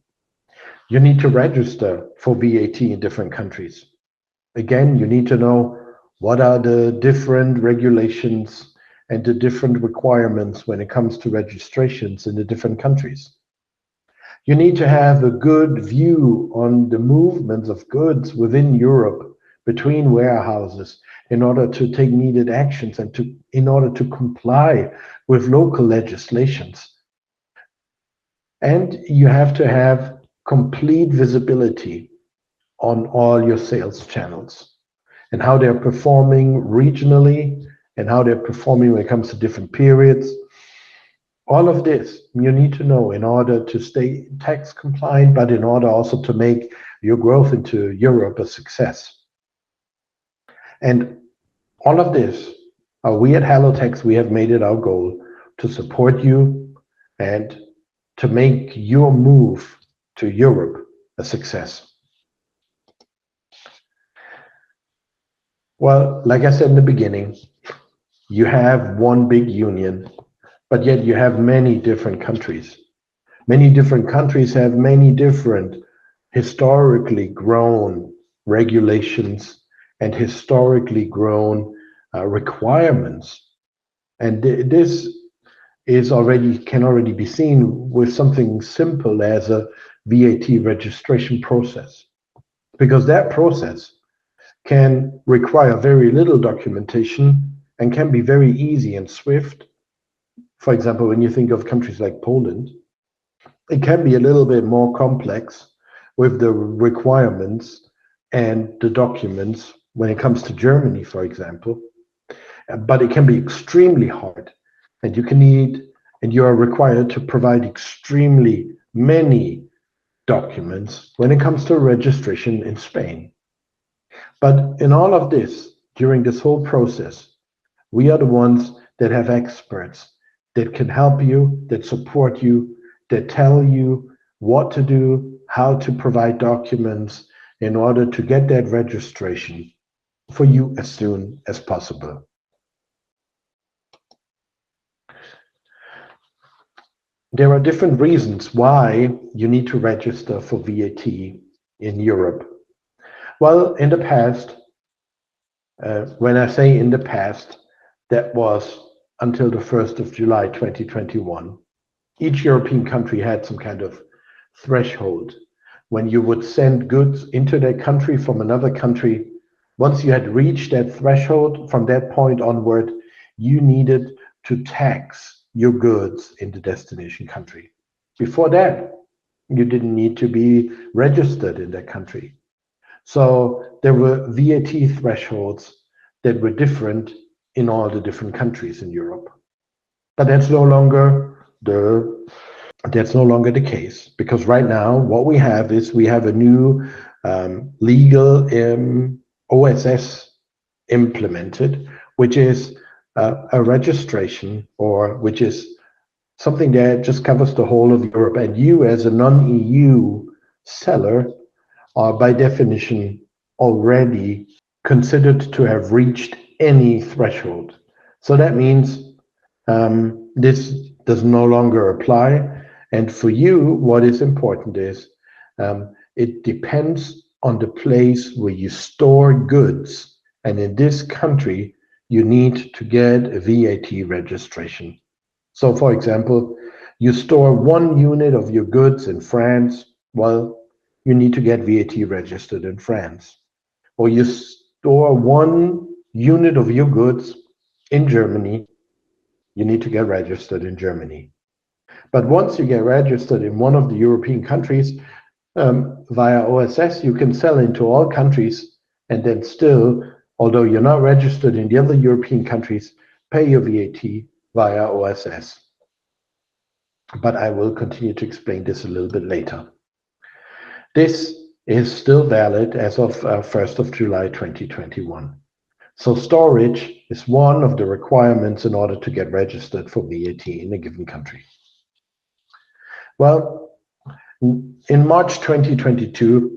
You need to register for VAT in different countries. Again, you need to know what are the different regulations and the different requirements when it comes to registrations in the different countries. You need to have a good view on the movements of goods within Europe between warehouses in order to take needed actions and in order to comply with local legislations. And you have to have complete visibility on all your sales channels and how they're performing regionally and how they're performing when it comes to different periods. All of this you need to know in order to stay tax compliant, but in order also to make your growth into Europe a success. And all of this, we at hellotax, we have made it our goal to support you and to make your move to Europe a success. Well, like I said in the beginning, you have one big union, but yet you have many different countries. Many different countries have many different historically grown regulations and historically grown requirements. And this can already be seen with something simple as a VAT registration process, because that process can require very little documentation and can be very easy and swift. For example, when you think of countries like Poland, it can be a little bit more complex with the requirements and the documents when it comes to Germany, for example. But it can be extremely hard, and you are required to provide extremely many documents when it comes to registration in Spain. But in all of this, during this whole process, we are the ones that have experts that can help you, that support you, that tell you what to do, how to provide documents in order to get that registration for you as soon as possible. There are different reasons why you need to register for VAT in Europe. Well, in the past, when I say in the past, that was until the 1st of July 2021, each European country had some kind of threshold. When you would send goods into that country from another country, once you had reached that threshold, from that point onward, you needed to tax your goods in the destination country. Before that, you didn't need to be registered in that country. So there were VAT thresholds that were different in all the different countries in Europe. But that's no longer the case, because right now what we have is we have a new legal OSS implemented, which is a registration, or which is something that just covers the whole of Europe. And you as a non-EU seller are by definition already considered to have reached any threshold. So that means this does no longer apply. And for you, what is important is it depends on the place where you store goods. And in this country, you need to get a VAT registration. So for example, you store 1 unit of your goods in France, well, you need to get VAT registered in France. Or you store 1 unit of your goods in Germany, you need to get registered in Germany. But once you get registered in one of the European countries, via OSS, you can sell into all countries, and then still, although you're not registered in the other European countries, pay your VAT via OSS. but I will continue to explain this a little bit later. This is still valid as of 1st of July 2021. So storage is one of the requirements in order to get registered for VAT in a given country. Well, in March 2022,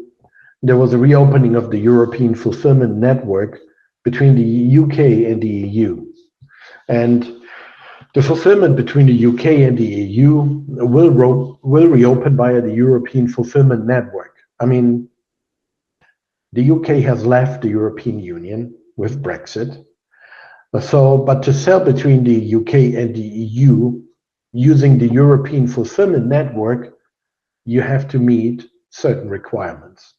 there was a reopening of the European fulfillment network between the UK and the EU. And the fulfillment between the UK and the EU will reopen via the European fulfillment network. I mean, the UK has left the European Union with Brexit. But to sell between the UK and the EU using the European fulfillment network, you have to meet certain requirements.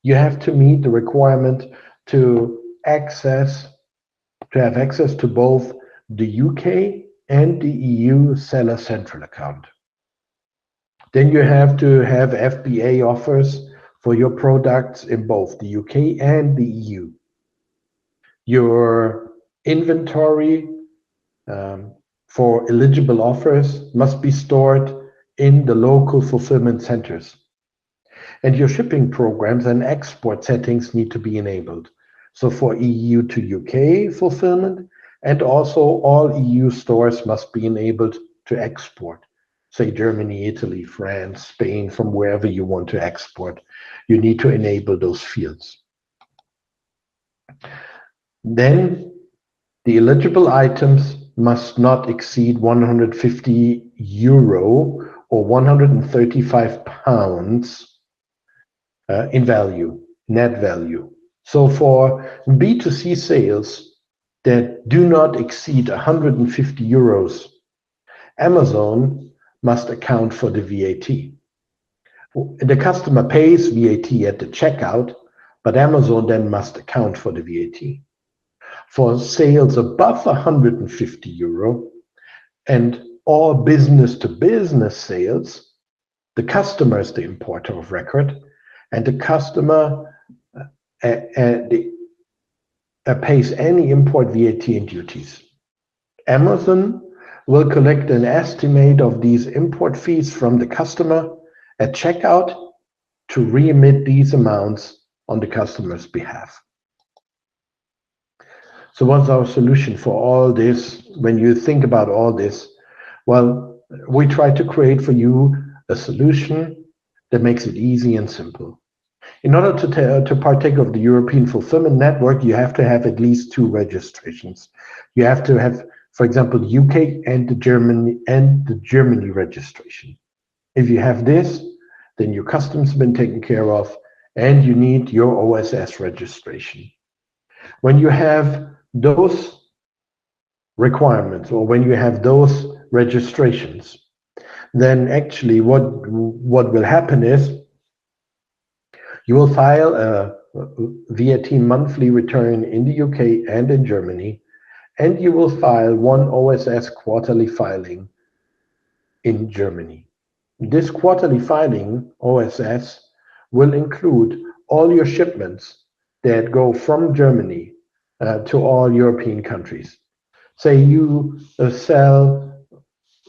You have to meet the requirement to have access to both the UK and the EU seller central account. Then you have to have FBA offers for your products in both the UK and the EU. Your inventory for eligible offers must be stored in the local fulfillment centers. And your shipping programs and export settings need to be enabled. So for EU to UK fulfillment, and also all EU stores must be enabled to export. Say Germany, Italy, France, Spain, from wherever you want to export. You need to enable those fields. Then the eligible items must not exceed 150 euro or 135 pounds in value, net value. So for B2C sales that do not exceed 150 euros, Amazon must account for the VAT. The customer pays VAT at the checkout, but Amazon then must account for the VAT. For sales above 150 euro and all business-to-business sales, the customer is the importer of record, and the customer pays any import VAT and duties. Amazon will collect an estimate of these import fees from the customer at checkout to remit these amounts on the customer's behalf. So what's our solution for all this? When you think about all this, well, we try to create for you a solution that makes it easy and simple. In order to partake of the European Fulfillment Network, you have to have at least 2 registrations. You have to have, for example, the UK and the Germany registration. If you have this, then your customs has been taken care of, and you need your OSS registration. When you have those requirements, or when you have those registrations, then actually what will happen is you will file a VAT monthly return in the UK and in Germany, and you will file one OSS quarterly filing in Germany. This quarterly filing, OSS, will include all your shipments that go from Germany to all European countries. Say you sell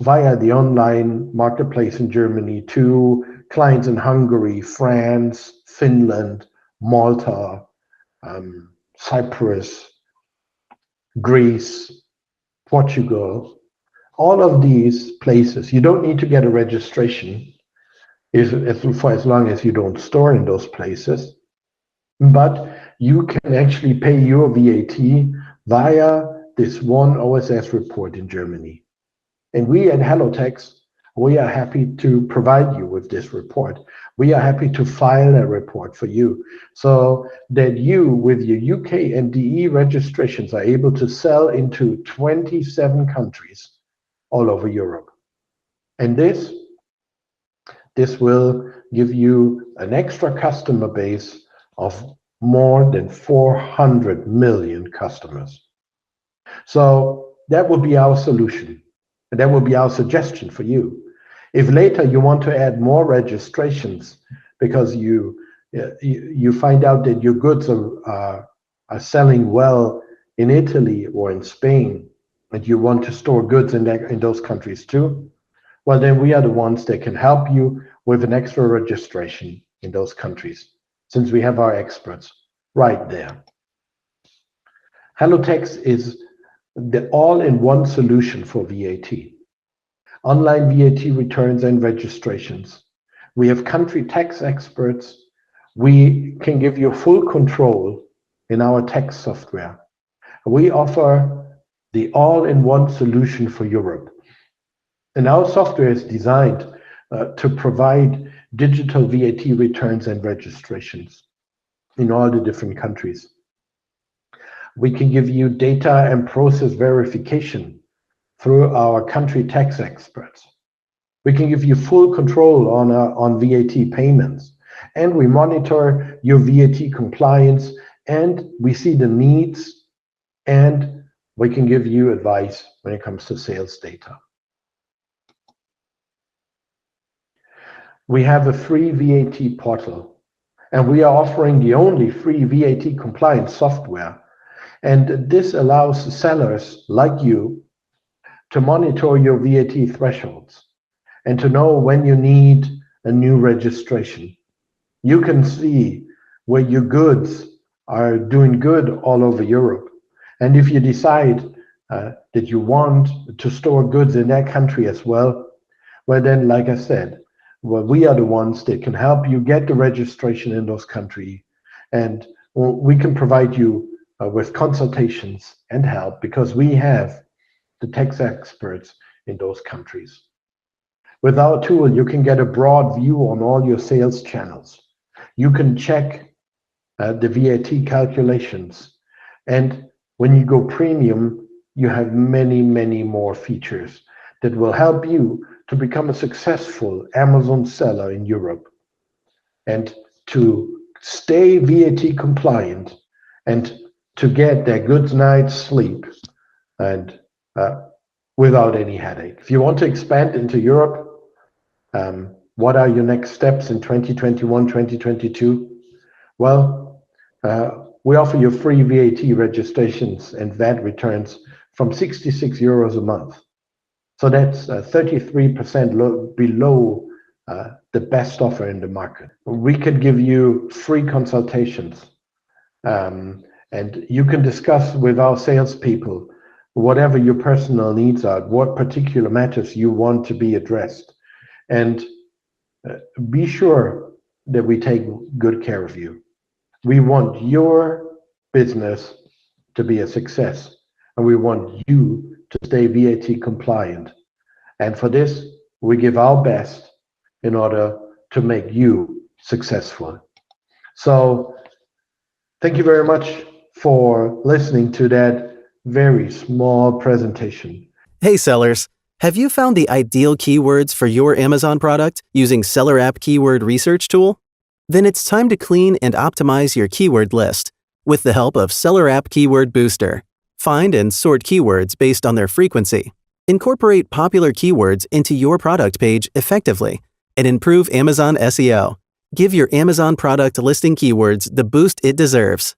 via the online marketplace in Germany to clients in Hungary, France, Finland, Malta, Cyprus, Greece, Portugal, all of these places. You don't need to get a registration for as long as you don't store in those places, but you can actually pay your VAT via this one OSS report in Germany. And we at hellotax, we are happy to provide you with this report. We are happy to file a report for you so that you, with your UK and DE registrations, are able to sell into 27 countries all over Europe. And this will give you an extra customer base of more than 400 million customers. So that would be our solution. And that will be our suggestion for you. If later you want to add more registrations because you find out that your goods are selling well in Italy or in Spain, and you want to store goods in those countries too, well, then we are the ones that can help you with an extra registration in those countries, since we have our experts right there. hellotax is the all-in-one solution for VAT. Online VAT returns and registrations. We have country tax experts. We can give you full control in our tax software. We offer the all-in-one solution for Europe. And our software is designed to provide digital VAT returns and registrations in all the different countries. We can give you data and process verification through our country tax experts. We can give you full control on VAT payments, and we monitor your VAT compliance, and we see the needs, and we can give you advice when it comes to sales data. We have a free VAT portal, and we are offering the only free VAT compliance software. And this allows sellers like you to monitor your VAT thresholds and to know when you need a new registration. You can see where your goods are doing good all over Europe. And if you decide that you want to store goods in that country as well, well then, like I said, well, we are the ones that can help you get the registration in those countries, and we can provide you with consultations and help because we have the tax experts in those countries. With our tool, you can get a broad view on all your sales channels. You can check the VAT calculations. And when you go premium, you have many, many more features that will help you to become a successful Amazon seller in Europe and to stay VAT compliant and to get their good night's sleep and without any headache. If you want to expand into Europe, what are your next steps in 2021, 2022? Well, we offer you free VAT registrations and VAT returns from 66 euros a month. So that's 33% below the best offer in the market. We can give you free consultations, and you can discuss with our salespeople whatever your personal needs are, what particular matters you want to be addressed. And be sure that we take good care of you. We want your business to be a success, and we want you to stay VAT compliant. And for this, we give our best in order to make you successful. So thank you very much for listening to that very small presentation. Hey sellers, have you found the ideal keywords for your Amazon product using SellerApp Keyword Research Tool? Then it's time to clean and optimize your keyword list with the help of SellerApp Keyword Booster. Find and sort keywords based on their frequency. Incorporate popular keywords into your product page effectively and improve Amazon SEO. Give your Amazon product listing keywords the boost it deserves.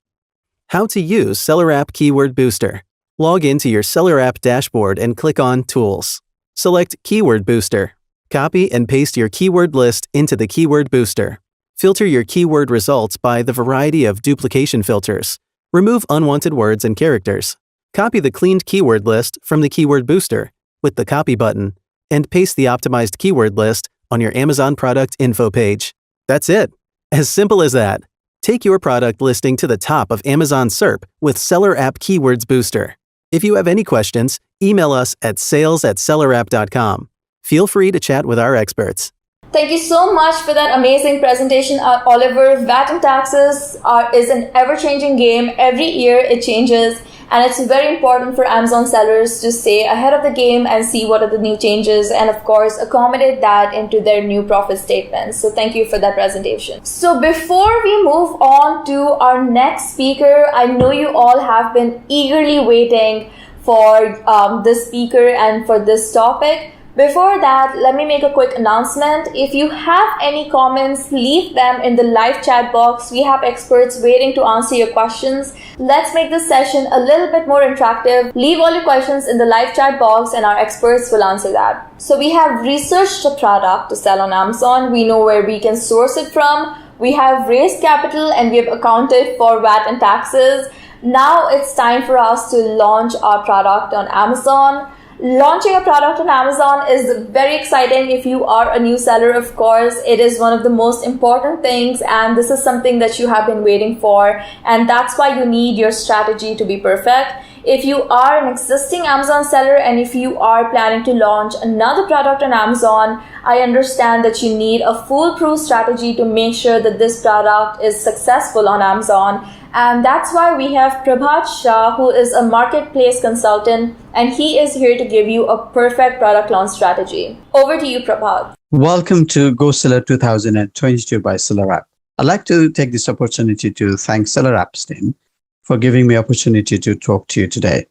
How to use SellerApp Keyword Booster. Log into your SellerApp dashboard and click on Tools. Select Keyword Booster. Copy and paste your keyword list into the Keyword Booster. Filter your keyword results by the variety of duplication filters. Remove unwanted words and characters. Copy the cleaned keyword list from the Keyword Booster with the Copy button and paste the optimized keyword list on your Amazon product info page. That's it. As simple as that. Take your product listing to the top of Amazon SERP with SellerApp Keywords Booster. If you have any questions, email us at sales@sellerapp.com. Feel free to chat with our experts. Thank you so much for that amazing presentation, Oliver. VAT and taxes is an ever-changing game. Every year it changes, and it's very important for Amazon sellers to stay ahead of the game and see what are the new changes and, of course, accommodate that into their new profit statements. So thank you for that presentation. So before we move on to our next speaker, I know you all have been eagerly waiting for this speaker and for this topic. Before that, let me make a quick announcement. If you have any comments, leave them in the live chat box. We have experts waiting to answer your questions. Let's make this session a little bit more interactive. Leave all your questions in the live chat box and our experts will answer that. So we have researched a product to sell on Amazon. We know where we can source it from. We have raised capital and we have accounted for VAT and taxes. Now it's time for us to launch our product on Amazon. Launching a product on Amazon is very exciting if you are a new seller, of course. It is one of the most important things, and this is something that you have been waiting for, and that's why you need your strategy to be perfect. If you are an existing Amazon seller and if you are planning to launch another product on Amazon, I understand that you need a foolproof strategy to make sure that this product is successful on Amazon. And that's why we have Prabhat Shah, who is a marketplace consultant, and he is here to give you a perfect product launch strategy. Over to you, Prabhat. Welcome to GoSeller 2022 by SellerApp. I'd like to take this opportunity to thank SellerApp's team for giving me opportunity to talk to you today.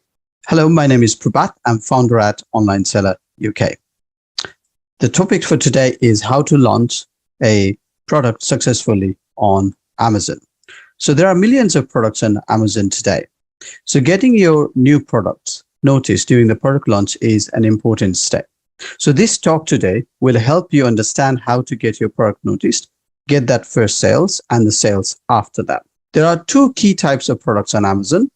Hello, my name is Prabhat. I'm founder at Online Seller UK. The topic for today is how to launch a product successfully on Amazon. So there are millions of products on Amazon today. So getting your new products noticed during the product launch is an important step. So this talk today will help you understand how to get your product noticed, get that first sales and the sales after that. There are two key types of products on Amazon: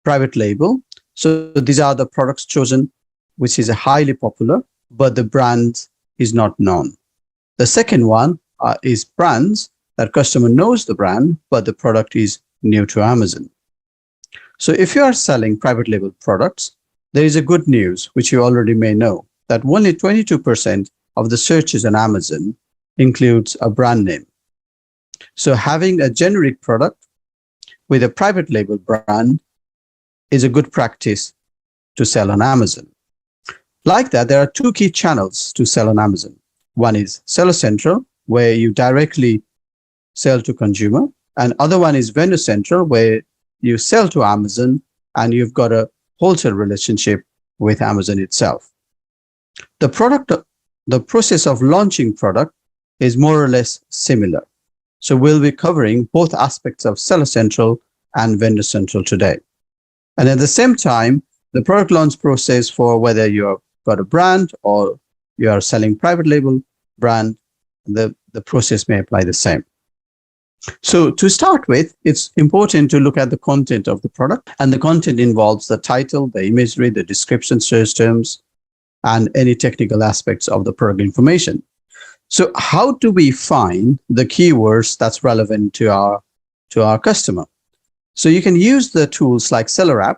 private label. So these are the products chosen, which is highly popular, but the brand is not known. The second one is brands that customer knows the brand, but the product is new to Amazon. So if you are selling private label products, there is a good news, which you already may know, that only 22% of the searches on Amazon includes a brand name. So having a generic product with a private label brand is a good practice to sell on Amazon. Like that, there are two key channels to sell on Amazon. One is Seller Central, where you directly sell to consumer, and other one is Vendor Central, where you sell to Amazon and you've got a wholesale relationship with Amazon itself. The process of launching product is more or less similar. So we'll be covering both aspects of Seller Central and Vendor Central today. And at the same time, the product launch process for whether you've got a brand or you are selling private label brand, the process may apply the same. So to start with, it's important to look at the content of the product, and the content involves the title, the imagery, the description, search terms, and any technical aspects of the product information. So how do we find the keywords that's relevant to our customer? So you can use the tools like SellerApp,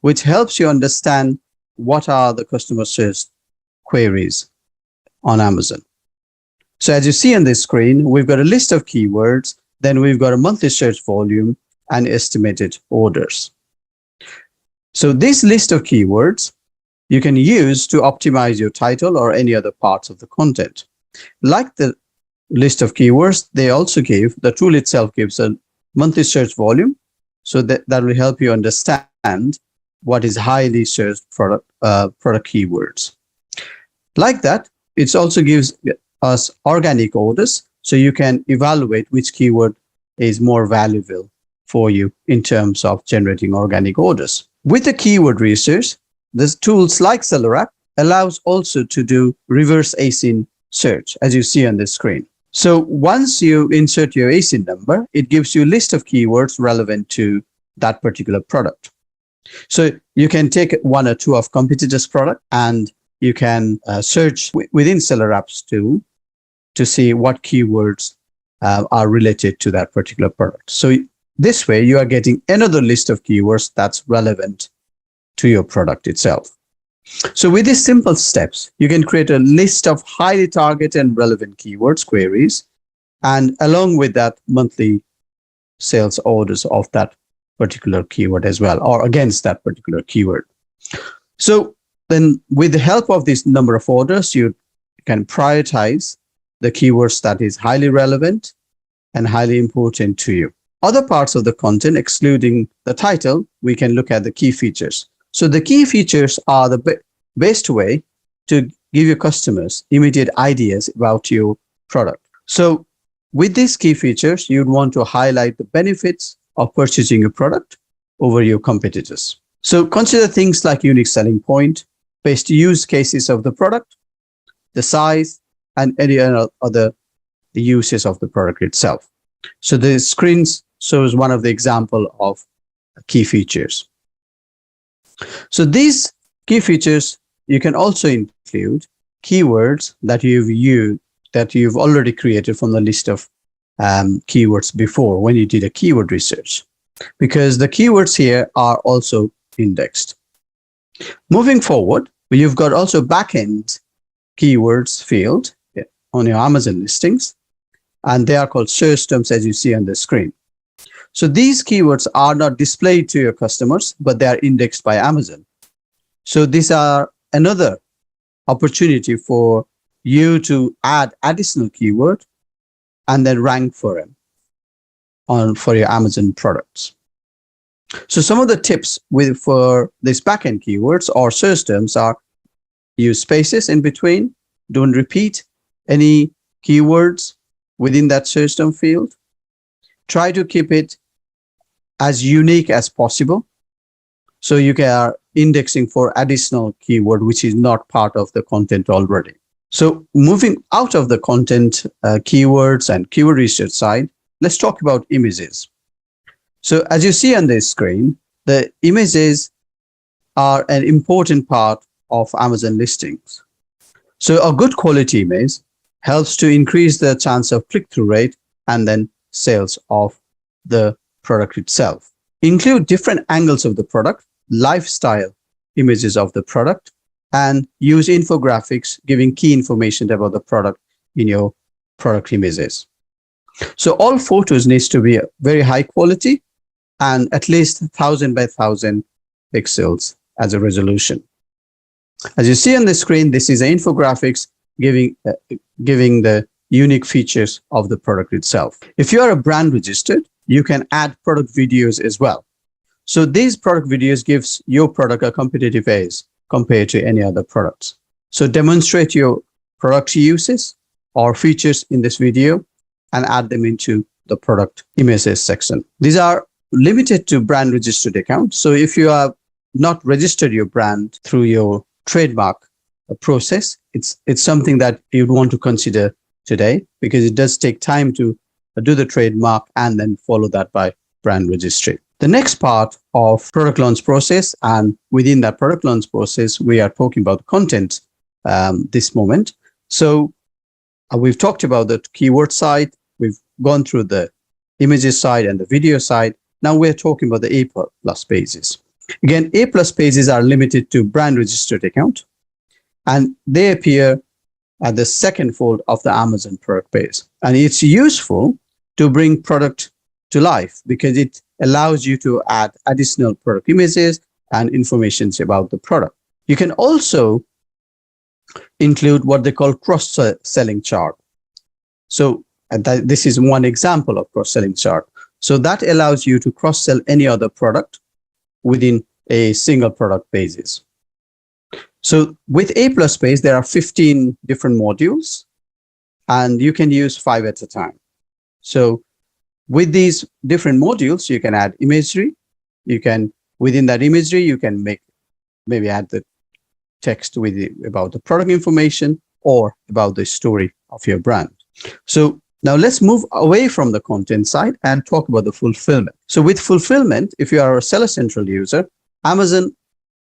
which helps you understand what are the customer search queries on Amazon. So as you see on this screen, we've got a list of keywords, then we've got a monthly search volume and estimated orders. So this list of keywords you can use to optimize your title or any other parts of the content. Like the list of keywords, the tool itself gives a monthly search volume. So that will help you understand what is highly searched product keywords. Like that, it also gives us organic orders, so you can evaluate which keyword is more valuable for you in terms of generating organic orders. With the keyword research, the tools like SellerApp allows also to do reverse ASIN search, as you see on the screen. So once you insert your ASIN number, it gives you a list of keywords relevant to that particular product. So you can take one or two of competitors' product and you can search within SellerApp's tool to see what keywords are related to that particular product. So this way you are getting another list of keywords that's relevant to your product itself. So with these simple steps, you can create a list of highly targeted and relevant keywords queries, and along with that, monthly sales orders of that particular keyword as well, or against that particular keyword. So then with the help of this number of orders, you can prioritize the keywords that is highly relevant and highly important to you. Other parts of the content, excluding the title, we can look at the key features. So the key features are the best way to give your customers immediate ideas about your product. So with these key features, you'd want to highlight the benefits of purchasing your product over your competitors. So consider things like unique selling point, best use cases of the product, the size, and any other uses of the product itself. So the screen shows one of the example of key features. So these key features, you can also include keywords that you've already created from the list of keywords before when you did a keyword research, because the keywords here are also indexed. Moving forward, you've got also backend keywords field on your Amazon listings, and they are called search terms, as you see on the screen. So these keywords are not displayed to your customers, but they are indexed by Amazon. So these are another opportunity for you to add additional keyword and then rank for them for your Amazon products. So some of the tips for these backend keywords or search terms are: use spaces in between, don't repeat any keywords within that search term field, try to keep it as unique as possible, so you are indexing for additional keyword which is not part of the content already. So moving out of the content keywords and keyword research side, let's talk about images. So as you see on this screen, the images are an important part of Amazon listings. So a good quality image helps to increase the chance of click-through rate and then sales of the product itself. Include different angles of the product, lifestyle images of the product, and use infographics giving key information about the product in your product images. So all photos needs to be very high quality and at least 1000 by 1000 pixels as a resolution. As you see on the screen, this is an infographics giving the unique features of the product itself. If you are a brand registered, you can add product videos as well. So these product videos gives your product a competitive edge compared to any other products. So demonstrate your product uses or features in this video and add them into the product images section. These are limited to brand registered accounts. So if you have not registered your brand through your trademark process, it's something that you'd want to consider today, because it does take time to do the trademark and then follow that by brand registry. The next part of product launch process, and within that product launch process, we are talking about content this moment. So we've talked about the keyword side, we've gone through the images side and the video side. Now we're talking about the A+ pages. Again, A+ pages are limited to brand registered account, and they appear at the second fold of the Amazon product page. And it's useful to bring product to life because it allows you to add additional product images and information about the product. You can also include what they call cross-selling chart. So this is one example of cross-selling chart. So that allows you to cross-sell any other product within a single product basis. So with A+ page, there are 15 different modules, and you can use 5 at a time. So with these different modules, you can add imagery. You can, within that imagery, you can maybe add the text about the product information or about the story of your brand. So now let's move away from the content side and talk about the fulfillment. So with fulfillment, if you are a Seller Central user, Amazon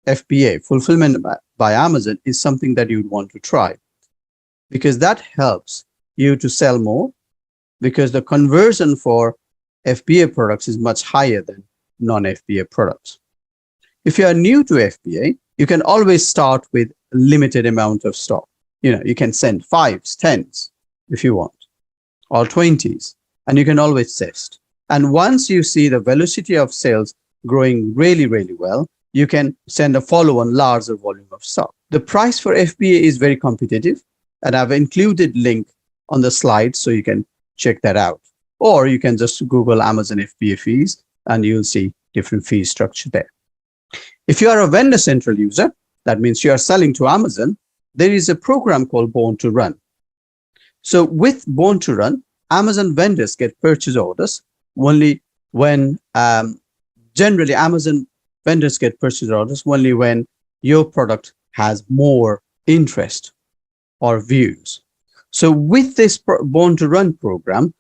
FBA, fulfillment by Amazon, is something that you'd want to try, because that helps you to sell more, because the conversion for FBA products is much higher than non-FBA products. If you are new to FBA, you can always start with a limited amount of stock. You can send 5s, 10s if you want, or 20s, and you can always test. And once you see the velocity of sales growing really, really well, you can send a follow-on larger volume of stock. The price for FBA is very competitive, and I've included link on the slide so you can check that out. Or you can just Google Amazon FBA fees and you'll see different fee structure there. If you are a Vendor Central user, that means you are selling to Amazon, there is a program called Born to Run. So with Born to Run, Amazon vendors get purchase orders only when, generally Amazon vendors get purchase orders only when your product has more interest or views. So with this Born to Run program,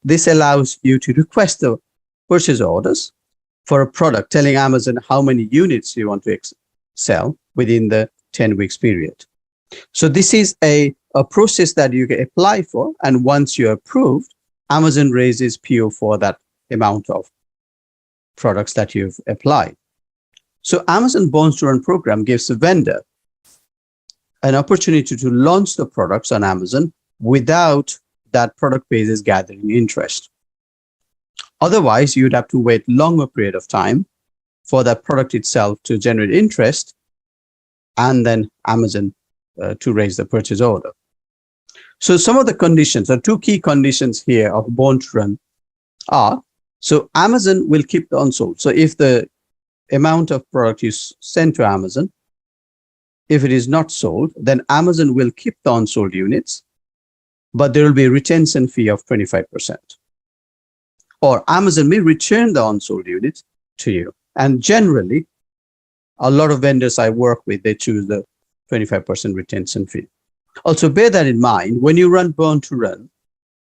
this allows you to request the purchase orders for a product, telling Amazon how many units you want to sell within the 10 weeks period. So this is a process that you can apply for. And once you're approved, Amazon raises PO for that amount of products that you've applied. So Amazon Born to Run program gives the vendor an opportunity to launch the products on Amazon without that product basis gathering interest. Otherwise, you'd have to wait longer period of time for that product itself to generate interest, and then Amazon to raise the purchase order. So some of the conditions, or two key conditions here of Born to Run are, so Amazon will keep the unsold. So if the amount of product you send to Amazon, if it is not sold, then Amazon will keep the unsold units, but there will be a retention fee of 25%. Or Amazon may return the unsold units to you. And generally, a lot of vendors I work with, they choose the 25% retention fee. Also bear that in mind, when you run Born to Run,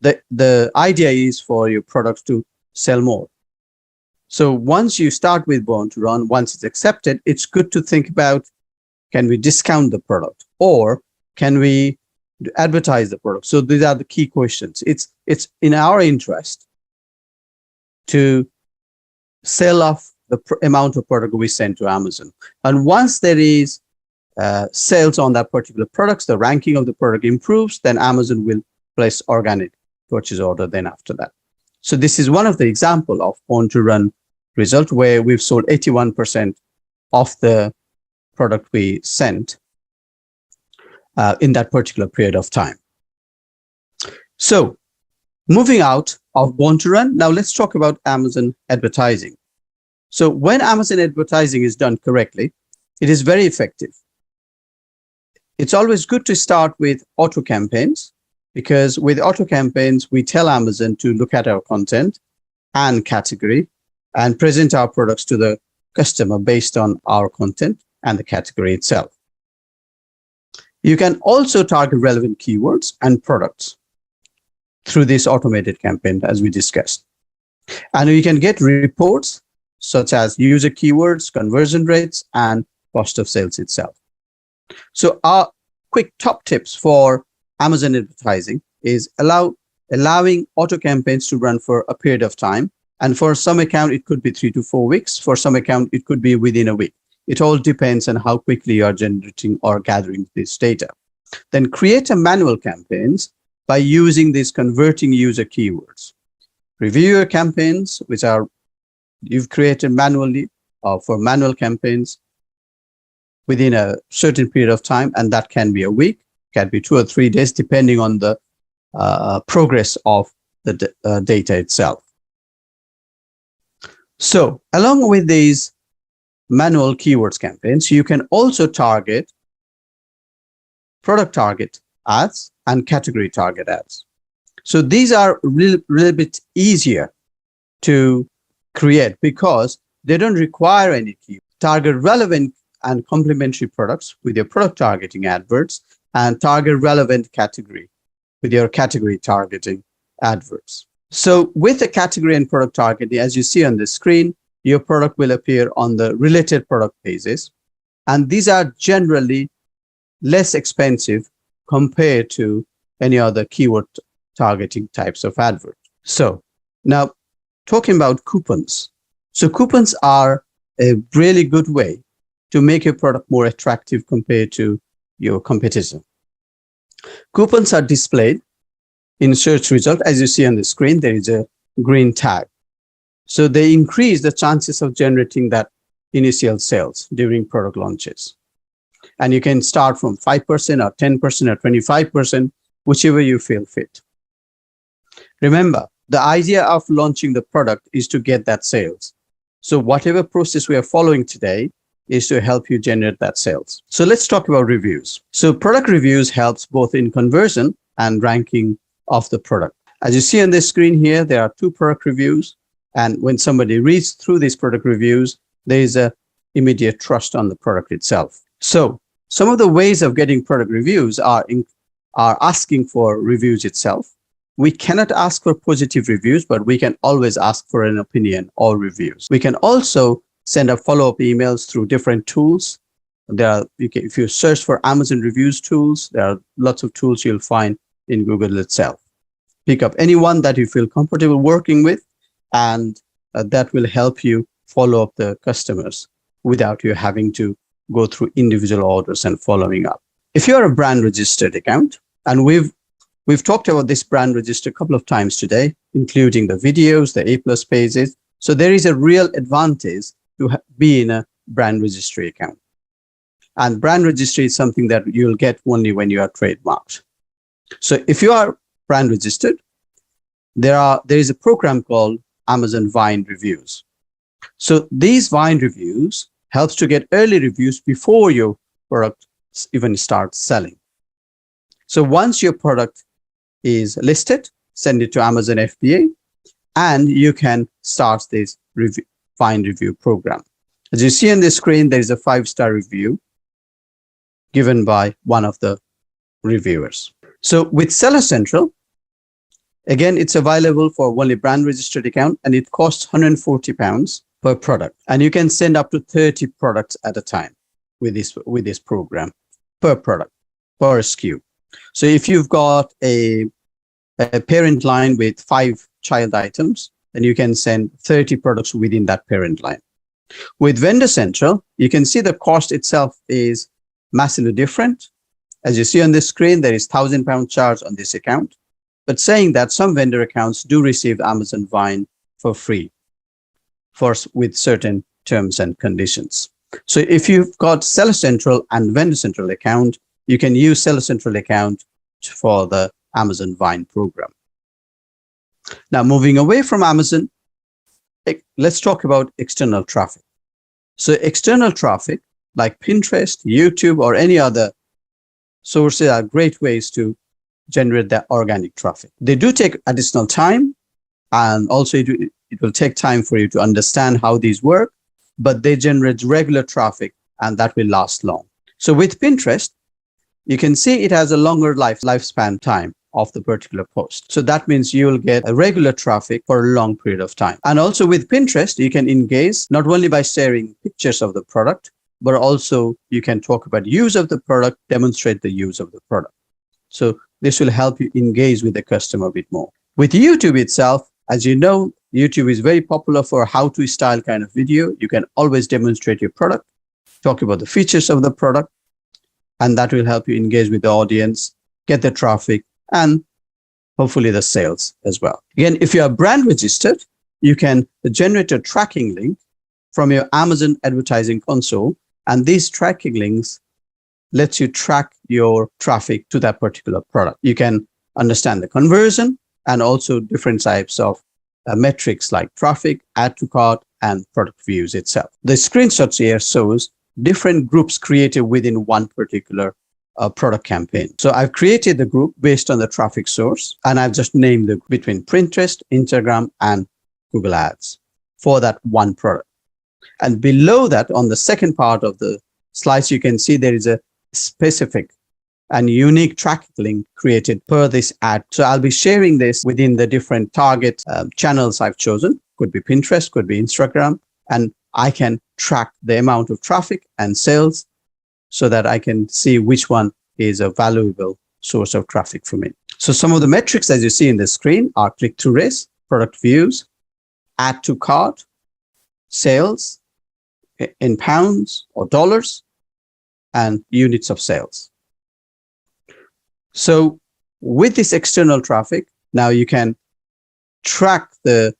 the idea is for your products to sell more. So once you start with Born to Run, once it's accepted, it's good to think about, can we discount the product, or can we advertise the product? So these are the key questions. It's in our interest to sell off the amount of product we send to Amazon. And once there is sales on that particular products, the ranking of the product improves, then Amazon will place organic purchase order then after that. So this is one of the example of Born to Run result, where we've sold 81% of the product we sent in that particular period of time. So moving out of Born to Run, now let's talk about Amazon advertising. So when Amazon advertising is done correctly, it is very effective. It's always good to start with auto campaigns, because with auto campaigns, we tell Amazon to look at our content and category and present our products to the customer based on our content and the category itself. You can also target relevant keywords and products through this automated campaign, as we discussed. And you can get reports such as user keywords, conversion rates, and cost of sales itself. So our quick top tips for Amazon advertising is allowing auto campaigns to run for a period of time. And for some account, it could be 3 to 4 weeks. For some account, it could be within a week. It all depends on how quickly you are generating or gathering this data. Then create a manual campaigns by using these converting user keywords. Review your campaigns, which are you've created manually for manual campaigns within a certain period of time, and that can be a week, can be 2 or 3 days, depending on the progress of the data itself. So along with these manual keywords campaigns, you can also target product target ads and category target ads. So these are a little bit easier to create because they don't require any key. Target relevant and complementary products with your product targeting adverts, and target relevant category with your category targeting adverts. So with the category and product targeting, as you see on the screen, your product will appear on the related product pages. And these are generally less expensive compared to any other keyword targeting types of advert. So now talking about coupons. So coupons are a really good way to make your product more attractive compared to your competitor. Coupons are displayed in search result. As you see on the screen, there is a green tag. So they increase the chances of generating that initial sales during product launches. And you can start from 5% or 10% or 25%, whichever you feel fit. Remember, the idea of launching the product is to get that sales. So whatever process we are following today, is to help you generate that sales. So let's talk about reviews. So product reviews helps both in conversion and ranking of the product. As you see on this screen here, there are 2 product reviews. And when somebody reads through these product reviews, there is a immediate trust on the product itself. So some of the ways of getting product reviews are asking for reviews itself. We cannot ask for positive reviews, but we can always ask for an opinion or reviews. We can also send up follow-up emails through different tools. If you search for Amazon reviews tools, there are lots of tools you'll find in Google itself. Pick up any one that you feel comfortable working with, and that will help you follow up the customers without you having to go through individual orders and following up. If you're a brand registered account, and we've talked about this brand register a couple of times today, including the videos, the A+ pages. So there is a real advantage to be in a brand registry account. And brand registry is something that you'll get only when you are trademarked. So if you are brand registered, there is a program called Amazon Vine Reviews. So these Vine Reviews helps to get early reviews before your product even starts selling. So once your product is listed, send it to Amazon FBA, and you can start this Vine review program. As you see on the screen, there is a 5-star review given by one of the reviewers. So with Seller Central, again, it's available for only brand registered account, and it costs £140 per product. And you can send up to 30 products at a time with this program per product, per SKU. So if you've got a parent line with 5 child items, then you can send 30 products within that parent line. With Vendor Central, you can see the cost itself is massively different. As you see on this screen, there is £1,000 charge on this account, but saying that some vendor accounts do receive Amazon Vine for free with certain terms and conditions. So if you've got Seller Central and Vendor Central account, you can use Seller Central account for the Amazon Vine program. Now, moving away from Amazon, let's talk about external traffic. So external traffic like Pinterest, YouTube, or any other sources are great ways to generate that organic traffic. They do take additional time, and also it will take time for you to understand how these work, but they generate regular traffic, and that will last long. So with Pinterest, you can see it has a longer lifespan time of the particular post. So that means you will get a regular traffic for a long period of time. And also with Pinterest, you can engage not only by sharing pictures of the product, but also you can talk about use of the product, demonstrate the use of the product. So this will help you engage with the customer a bit more. With YouTube itself, as you know, YouTube is very popular for how to style kind of video. You can always demonstrate your product, talk about the features of the product, and that will help you engage with the audience, get the traffic, and hopefully the sales as well. Again, if you are brand registered, you can generate a tracking link from your Amazon advertising console, and these tracking links lets you track your traffic to that particular product. You can understand the conversion and also different types of metrics like traffic, add to cart, and product views itself. The screenshots here shows different groups created within one particular product campaign. So I've created the group based on the traffic source, and I've just named the between Pinterest, Instagram, and Google Ads for that one product. And below that, on the second part of the slides, you can see there is a specific and unique tracking link created per this ad. So I'll be sharing this within the different target channels I've chosen. Could be Pinterest, could be Instagram, and I can track the amount of traffic and sales so that I can see which one is a valuable source of traffic for me. So some of the metrics as you see in the screen are click-through rates, product views, add to cart, sales in pounds or dollars, and units of sales. So with this external traffic, now you can track the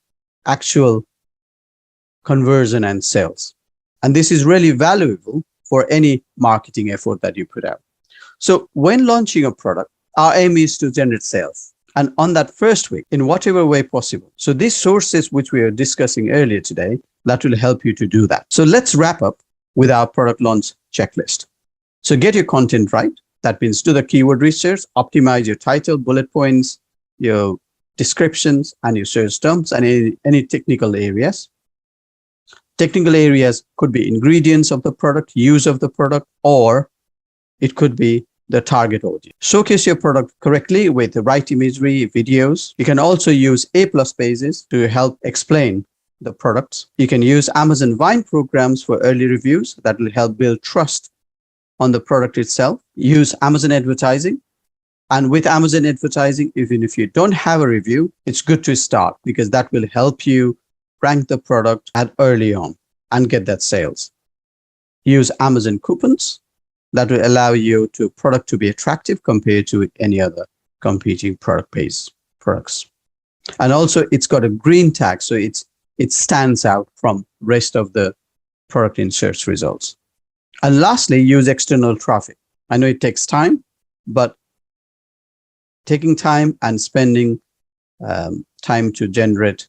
actual conversion and sales. And this is really valuable for any marketing effort that you put out. So when launching a product, our aim is to generate sales. And on that first week, in whatever way possible. So these sources which we are discussing earlier today, that will help you to do that. So let's wrap up with our product launch checklist. So get your content right. That means do the keyword research, optimize your title, bullet points, your descriptions, and your search terms, and any technical areas. Technical areas could be ingredients of the product, use of the product, or it could be the target audience. Showcase your product correctly with the right imagery, videos. You can also use A+ pages to help explain the products. You can use Amazon Vine programs for early reviews that will help build trust on the product itself. Use Amazon advertising. And with Amazon advertising, even if you don't have a review, it's good to start because that will help you rank the product at early on and get that sales. Use Amazon coupons. That will allow your product to be attractive compared to any other competing product-based products. And also it's got a green tag, so it stands out from rest of the product in search results. And lastly, use external traffic. I know it takes time, but taking time and spending time to generate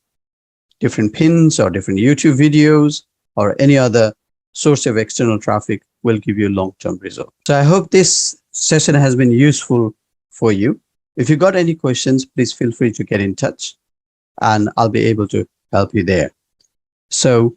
different pins or different YouTube videos or any other source of external traffic will give you long-term results. So I hope this session has been useful for you. If you got any questions, please feel free to get in touch and I'll be able to help you there. So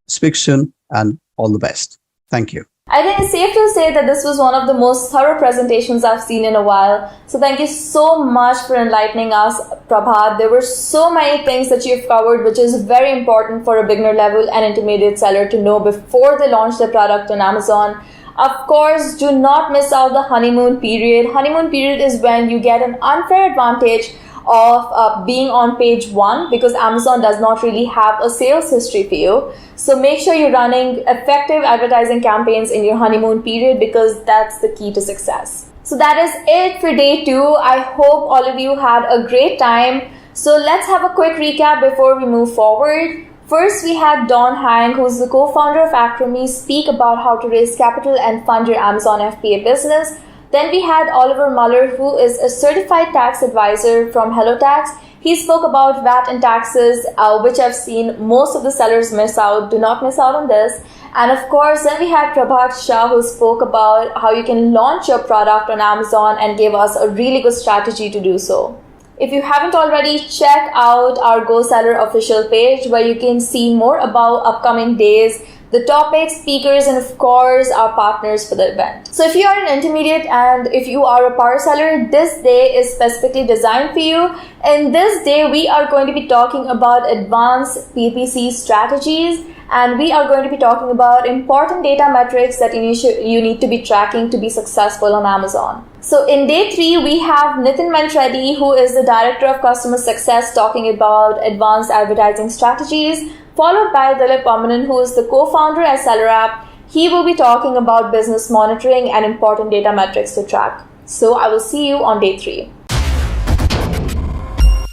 speak soon and all the best. Thank you. I think it's safe to say that this was one of the most thorough presentations I've seen in a while. So thank you so much for enlightening us, Prabhat. There were so many things that you've covered, which is very important for a beginner level and intermediate seller to know before they launch their product on Amazon. Of course, do not miss out the honeymoon period. Honeymoon period is when you get an unfair advantage of being on page 1 because Amazon does not really have a sales history for you. So make sure you're running effective advertising campaigns in your honeymoon period because that's the key to success. So that is it for day 2. I hope all of you had a great time. So let's have a quick recap before we move forward. First, we had Don Hang, who's the co-founder of Accrueme, speak about how to raise capital and fund your Amazon FBA business. Then we had Oliver Muller, who is a certified tax advisor from HelloTax. He spoke about VAT and taxes, which I've seen most of the sellers miss out. Do not miss out on this. And of course, then we had Prabhat Shah, who spoke about how you can launch your product on Amazon and gave us a really good strategy to do so. If you haven't already, check out our GoSeller official page where you can see more about upcoming days, the topics, speakers, and of course, our partners for the event. So if you are an intermediate and if you are a power seller, this day is specifically designed for you. In this day, we are going to be talking about advanced PPC strategies, and we are going to be talking about important data metrics that you need to be tracking to be successful on Amazon. So in day 3, we have Nitin Manchreddy, who is the Director of Customer Success, talking about advanced advertising strategies, followed by Dilip Pamanan, who is the co-founder at SellerApp. He will be talking about business monitoring and important data metrics to track. So I will see you on day 3.